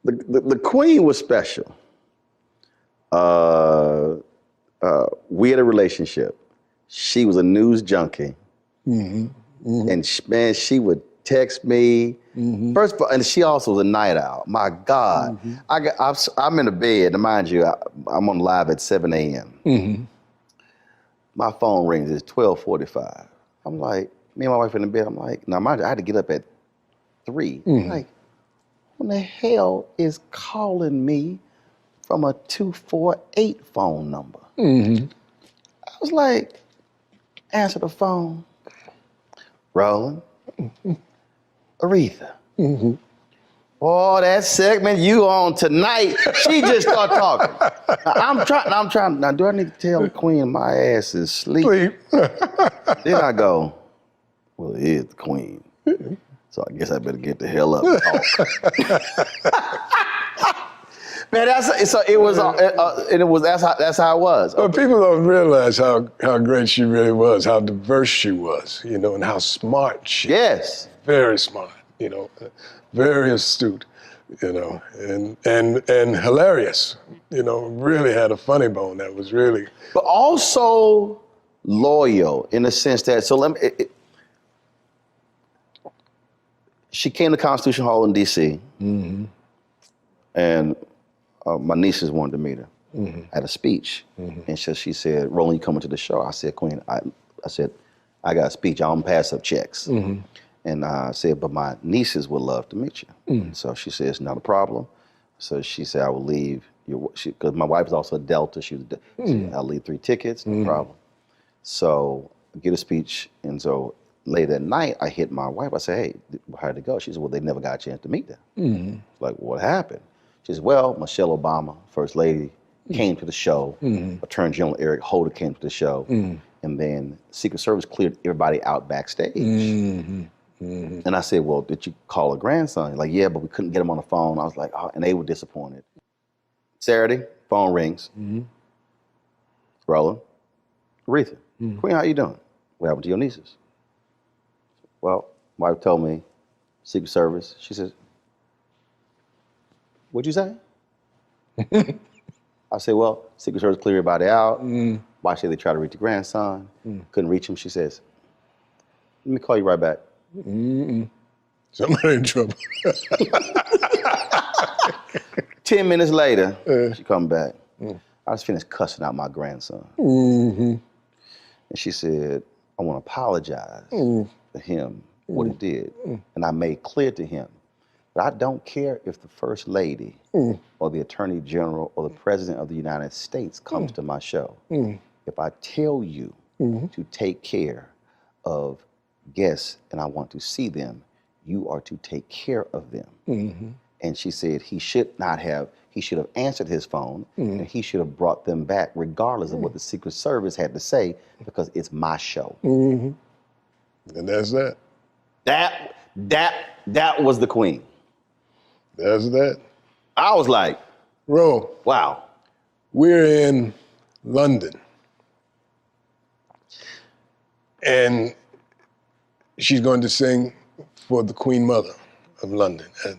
The queen was special. We had a relationship. She was a news junkie. Mm-hmm. Mm-hmm. And man, she would text me. Mm-hmm. First of all, and she also was a night owl. My God. Mm-hmm. I'm in the bed, and mind you, I'm on live at 7 a.m. Mm-hmm. My phone rings, it's 12:45. I'm like, me and my wife in the bed, I'm like, now mind you, I had to get up at 3. Mm-hmm. I'm like, when the hell is calling me from a 248 phone number? Mm-hmm. I was like, answer the phone. Roland, Aretha. Mm-hmm. Oh, that segment you on tonight, she just started talking. I'm trying, now do I need to tell the queen my ass is asleep? Then I go, well, it is the queen. Mm-hmm. So I guess I better get the hell up and talk. Man, that's how it was. But people don't realize how great she really was, how diverse she was, and how smart she was. Yes. Very smart, very astute, and hilarious, really had a funny bone that was really. But also loyal in the sense that, she came to Constitution Hall in D.C. Mm-hmm. and my nieces wanted to meet her at a speech. Mm-hmm. And so she said, Roland, you coming to the show? I said, Queen, I said, I got a speech. I don't pass up checks. Mm-hmm. And I said, but my nieces would love to meet you. Mm-hmm. So she said, it's not a problem. So she said, I will leave, because my wife is also a Delta. She said, I'll leave 3 tickets, no problem. So I get a speech. And so later that night, I hit my wife. I said, hey, how'd it go? She said, well, they never got a chance to meet them. Mm-hmm. Like, what happened? She says, well, Michelle Obama, First Lady, came to the show. Mm-hmm. Attorney General Eric Holder came to the show. Mm-hmm. And then Secret Service cleared everybody out backstage. Mm-hmm. Mm-hmm. And I said, well, did you call a grandson? Like, yeah, but we couldn't get him on the phone. I was like, oh, and they were disappointed. Saturday, phone rings. Mm-hmm. Roland, Aretha, Queen, how you doing? What happened to your nieces? Well, my wife told me, Secret Service, she says, what'd you say? I said, well, Secret Service cleared everybody out. Why should they try to reach the grandson? Couldn't reach him. She says, let me call you right back. Somebody in trouble. 10 minutes later, she come back. I was finished cussing out my grandson. Mm-hmm. And she said, I want to apologize to him what he did. And I made clear to him that I don't care if the First Lady or the Attorney General or the President of the United States comes to my show. If I tell you to take care of guests and I want to see them, you are to take care of them. And she said he should have answered his phone, and he should have brought them back regardless of what the Secret Service had to say, because it's my show. And that's that. That was the queen. That's that. I was like, Ro, wow. We're in London. And she's going to sing for the Queen Mother of London. And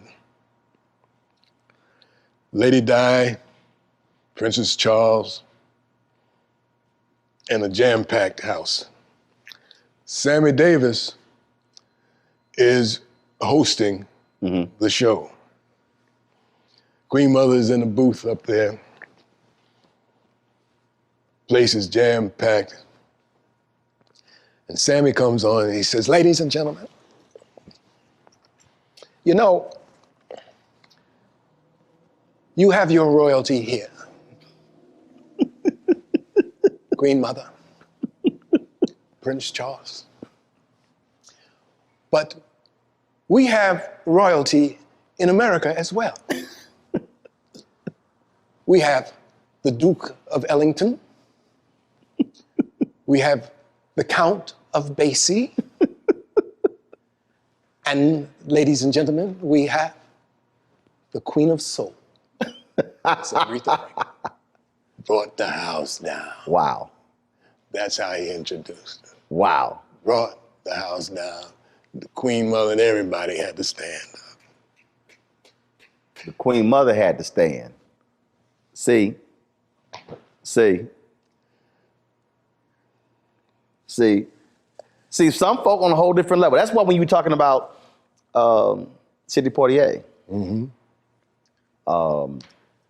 Lady Di, Princess Charles, and a jam-packed house. Sammy Davis is hosting the show. Queen Mother is in the booth up there. Place is jam-packed. And Sammy comes on and he says, ladies and gentlemen, you know, you have your royalty here. Queen Mother, Prince Charles. But we have royalty in America as well. We have the Duke of Ellington. We have the Count of Basie. And ladies and gentlemen, we have the Queen of Soul. So Aretha brought the house down. Wow. That's how he introduced her. Wow. Brought the house down. The Queen Mother and everybody had to stand up. The Queen Mother had to stand. See, some folk on a whole different level. That's why when you were talking about Sidney Poitier,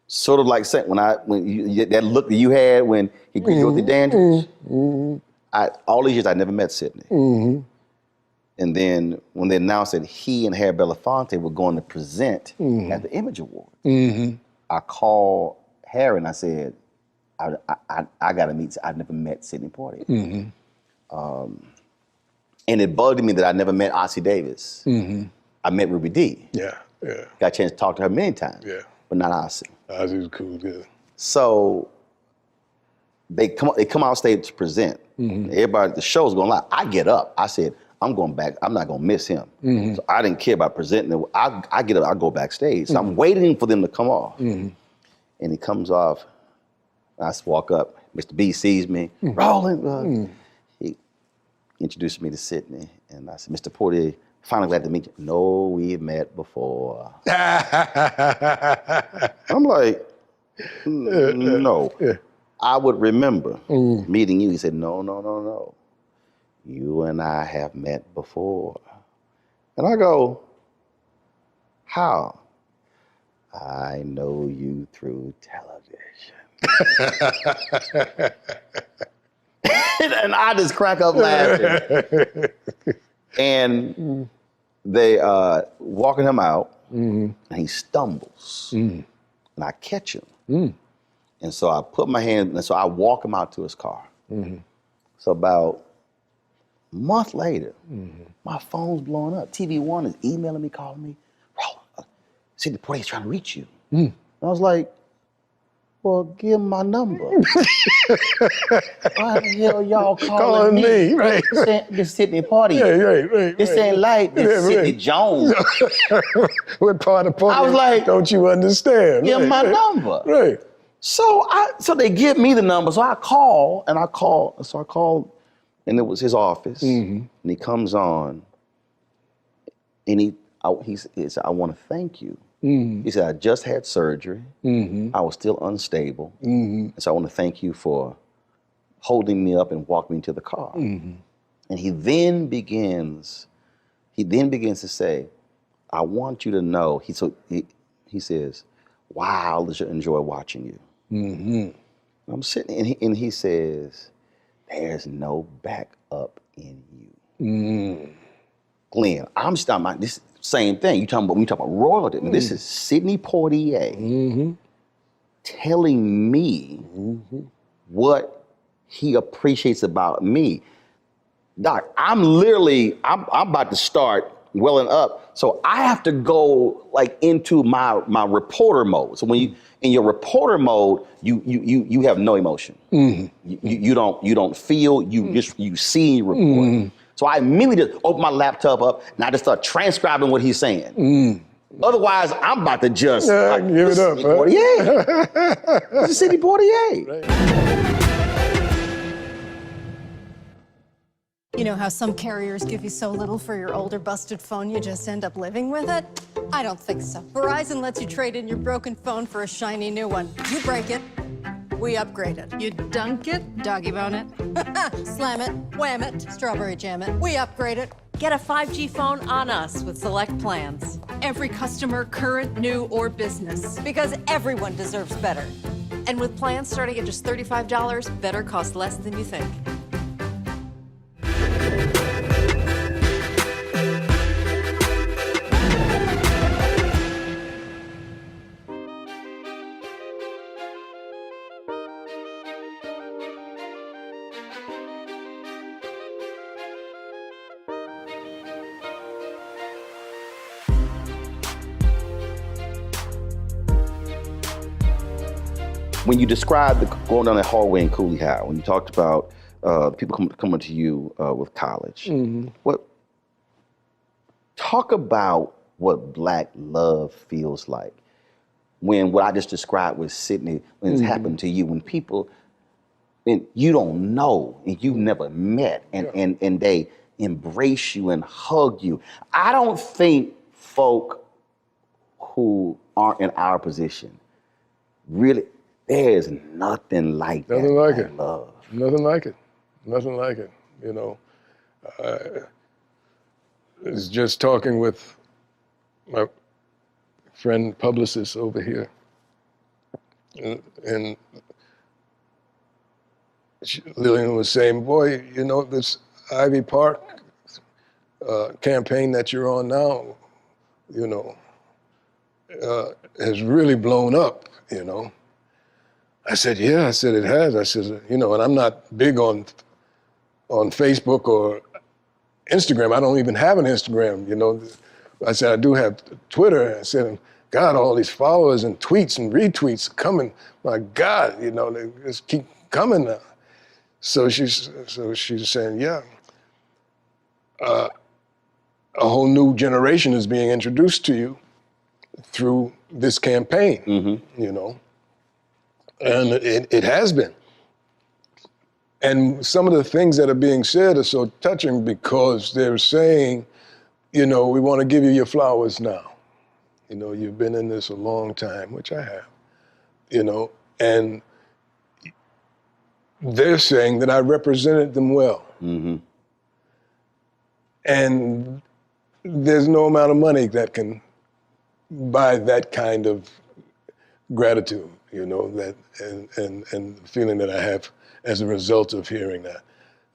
sort of like that look that you had when he greeted Dorothy Dandridge. All these years I never met Sidney. And then when they announced that he and Harry Belafonte were going to present at the Image Awards, I called Harry and I said, I got to meet. I've never met Sidney Poitier. And it bugged me that I never met Ossie Davis. I met Ruby Dee. Yeah. Got a chance to talk to her many times. Yeah. But not Ossie. Ossie was cool, good. So they come out stage to present. Everybody, the show's going live. I get up. I said, I'm going back. I'm not going to miss him. So I didn't care about presenting. I get up. I go backstage. So I'm waiting for them to come off. And he comes off. I walk up. Mr. B sees me. Roland. He introduced me to Sidney. And I said, Mr. Poitier, finally glad to meet you. No, we've met before. I'm like, no. I would remember meeting you. He said, no. You and I have met before. And I go, how? I know you through television. And I just crack up laughing. And they walking him out, and he stumbles. And I catch him. And so I put my hand, and so I walk him out to his car. So about a month later, my phone's blowing up. TV One is emailing me, calling me, Roland, Sidney Poitier's trying to reach you. And I was like, well, give him my number. Why the hell y'all calling me? Right. This Sidney Poitier. Right. This ain't like this Sidney Jones. What part of Poitier I was like, don't you understand? Give him my number. Right. So they give me the number. So I call, and it was his office. And he comes on, and he said, I want to thank you. He said, I just had surgery. I was still unstable. And so I want to thank you for holding me up and walking me to the car. And he then begins to say, I want you to know, he says, wow, I enjoy watching you. I'm sitting, and he says, there's no backup in you. Glynn, I'm talking about this same thing. When you talk about royalty, this is Sidney Poitier telling me what he appreciates about me. Doc, I'm about to start welling up. So I have to go like into my reporter mode. So when you in your reporter mode, you have no emotion. You don't feel. You see, you report. So I immediately just open my laptop up and I just start transcribing what he's saying. Otherwise, I'm about to just give it up. This is Sidney Poitier. Right. You know how some carriers give you so little for your older busted phone you just end up living with it? I don't think so. Verizon lets you trade in your broken phone for a shiny new one. You break it, we upgrade it. You dunk it, doggy bone it. Slam it, wham it, strawberry jam it. We upgrade it. Get a 5G phone on us with select plans. Every customer, current, new, or business. Because everyone deserves better. And with plans starting at just $35, better costs less than you think. When you described going down that hallway in Cooley High, when you talked about people coming to you with college, talk about what Black love feels like when what I just described with Sydney, when it's happened to you, when people, and you don't know and you've never met and they embrace you and hug you. I don't think folk who aren't in our position really, there's nothing like that. Nothing like it. Love. Nothing like it. Nothing like it. You know, I was just talking with my friend publicist over here, and Lillian was saying, "Boy, you know, this Ivy Park campaign that you're on now, you know, has really blown up. You know." I said, yeah, I said, it has. I said, you know, and I'm not big on Facebook or Instagram. I don't even have an Instagram, you know. I said, I do have Twitter. I said, God, all these followers and tweets and retweets coming. My God, you know, they just keep coming now. So she's saying, yeah, a whole new generation is being introduced to you through this campaign, you know. And it has been. And some of the things that are being said are so touching because they're saying, you know, we want to give you your flowers now. You know, you've been in this a long time, which I have, you know, and they're saying that I represented them well. And there's no amount of money that can buy that kind of gratitude, you know, that and the feeling that I have as a result of hearing that.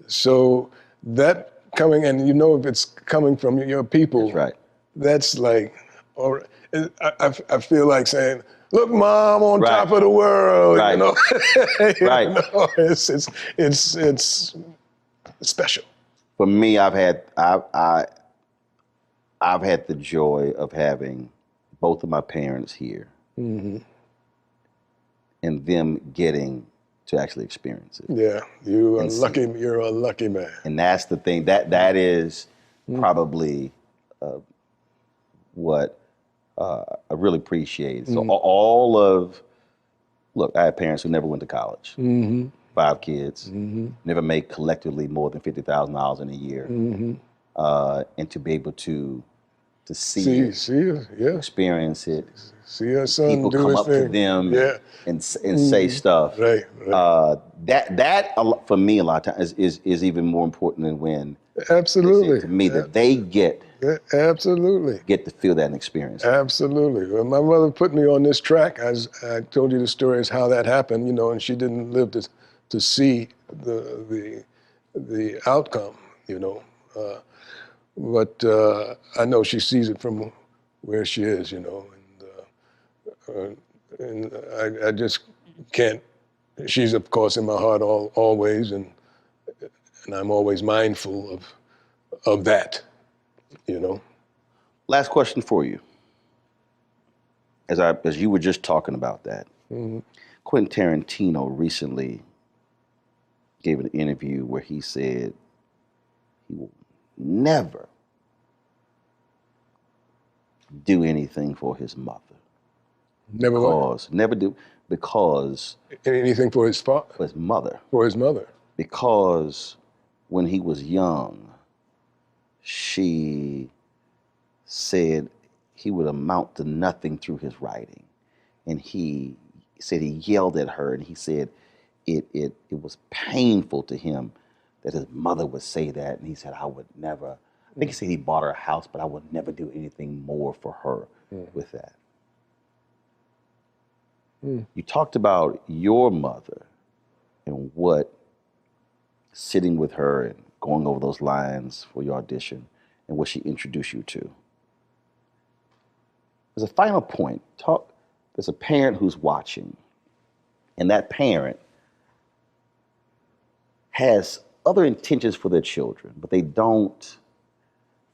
So that coming, and you know, if it's coming from your people, that's right. That's like, or I feel like saying, look, Mom, on top of the world, you know. You know, it's special. For me, I've had the joy of having both of my parents here. And them getting to actually experience it. Yeah, you're a lucky man. And that's the thing, that is probably what I really appreciate. So look, I had parents who never went to college. 5 kids, never made collectively more than $50,000 in a year. And to be able to see it, experience it. See your son people do come his up thing. to them and say stuff. Right. That for me a lot of times is even more important than when. Absolutely. To me, that they get to feel that and experience. Absolutely. Well, my mother put me on this track. As I told you the story is how that happened, you know, and she didn't live to see the outcome, you know. But I know she sees it from where she is, you know. And I just can't. She's of course in my heart always, and I'm always mindful of that, you know. Last question for you. As you were just talking about that, Quentin Tarantino recently gave an interview where he said he will never do anything for his mother. Never what? Never do, because... Anything for his father? For his mother. For his mother. Because when he was young, she said he would amount to nothing through his writing. And he said he yelled at her, and he said it was painful to him that his mother would say that. And he said, I would never, I think he said he bought her a house, but I would never do anything more for her with that. You talked about your mother and what sitting with her and going over those lines for your audition and what she introduced you to. As a final point, there's a parent who's watching, and that parent has other intentions for their children, but they don't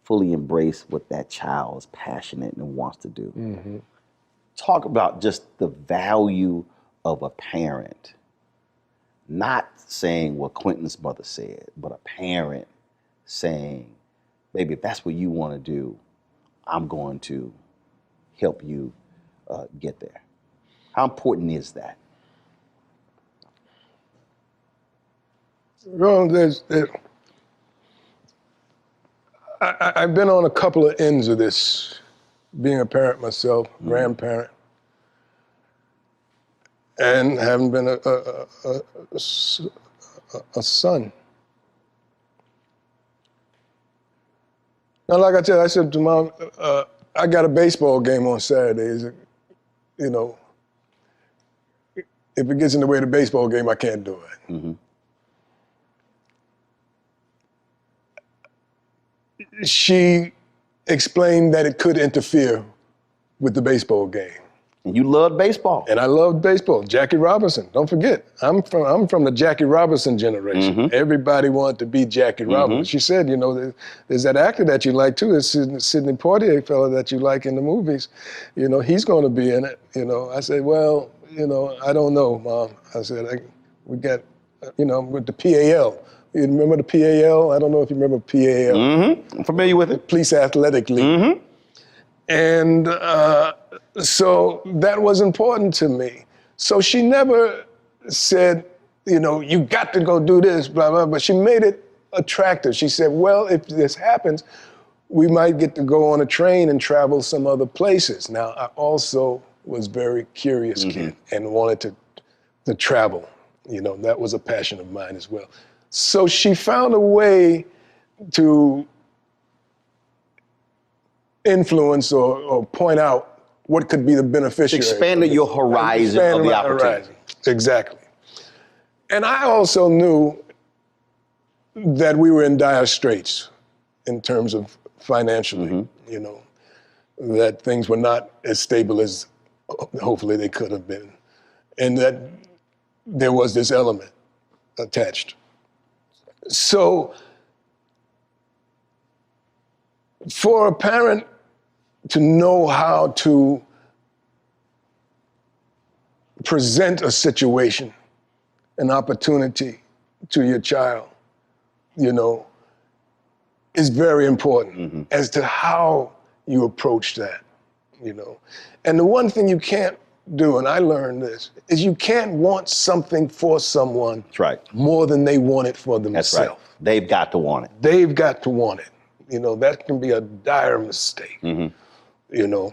fully embrace what that child is passionate and wants to do. Talk about just the value of a parent, not saying what Quentin's mother said, but a parent saying, baby, if that's what you want to do, I'm going to help you get there. How important is that? Well, I've been on a couple of ends of this, being a parent myself, grandparent, and having been a son. Now, like I said to Mom, I got a baseball game on Saturdays. You know, if it gets in the way of the baseball game, I can't do it. She explained that it could interfere with the baseball game. And you loved baseball. And I loved baseball. Jackie Robinson, don't forget, I'm from the Jackie Robinson generation. Everybody wanted to be Jackie Robinson. She said, you know, there's that actor that you like too, there's Sidney Poitier fellow that you like in the movies. You know, he's going to be in it. You know, I said, well, you know, I don't know, Mom. I said, we got, you know, with the PAL. You remember the PAL? I don't know if you remember PAL. I'm familiar with it. Police Athletic League. And so that was important to me. So she never said, you know, you got to go do this, blah, blah, but she made it attractive. She said, well, if this happens, we might get to go on a train and travel some other places. Now, I also was very curious kid and wanted to travel. You know, that was a passion of mine as well. So she found a way to influence or point out what could be the beneficiary. Expanded your horizon of the opportunity. Exactly. And I also knew that we were in dire straits in terms of financially, you know, that things were not as stable as hopefully they could have been. And that there was this element attached. So for a parent to know how to present a situation, an opportunity to your child, you know, is very important as to how you approach that, you know. And the one thing you can't do, and I learned this, is you can't want something for someone more than they want it for themselves. That's right. They've got to want it. They've got to want it. You know, that can be a dire mistake, you know.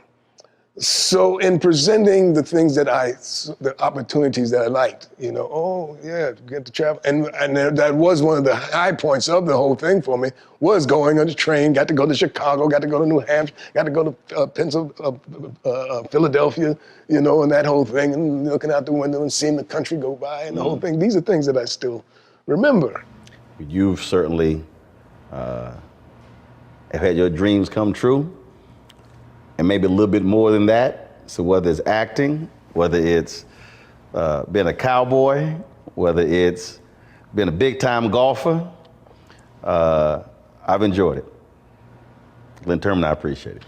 So in presenting the things that the opportunities that I liked, you know, oh yeah, get to travel. And that was one of the high points of the whole thing for me, was going on the train, got to go to Chicago, got to go to New Hampshire, got to go to Philadelphia, you know, and that whole thing, and looking out the window and seeing the country go by and the whole thing. These are things that I still remember. You've certainly have had your dreams come true, and maybe a little bit more than that. So whether it's acting, whether it's being a cowboy, whether it's being a big-time golfer, I've enjoyed it. Glynn Turman, I appreciate it.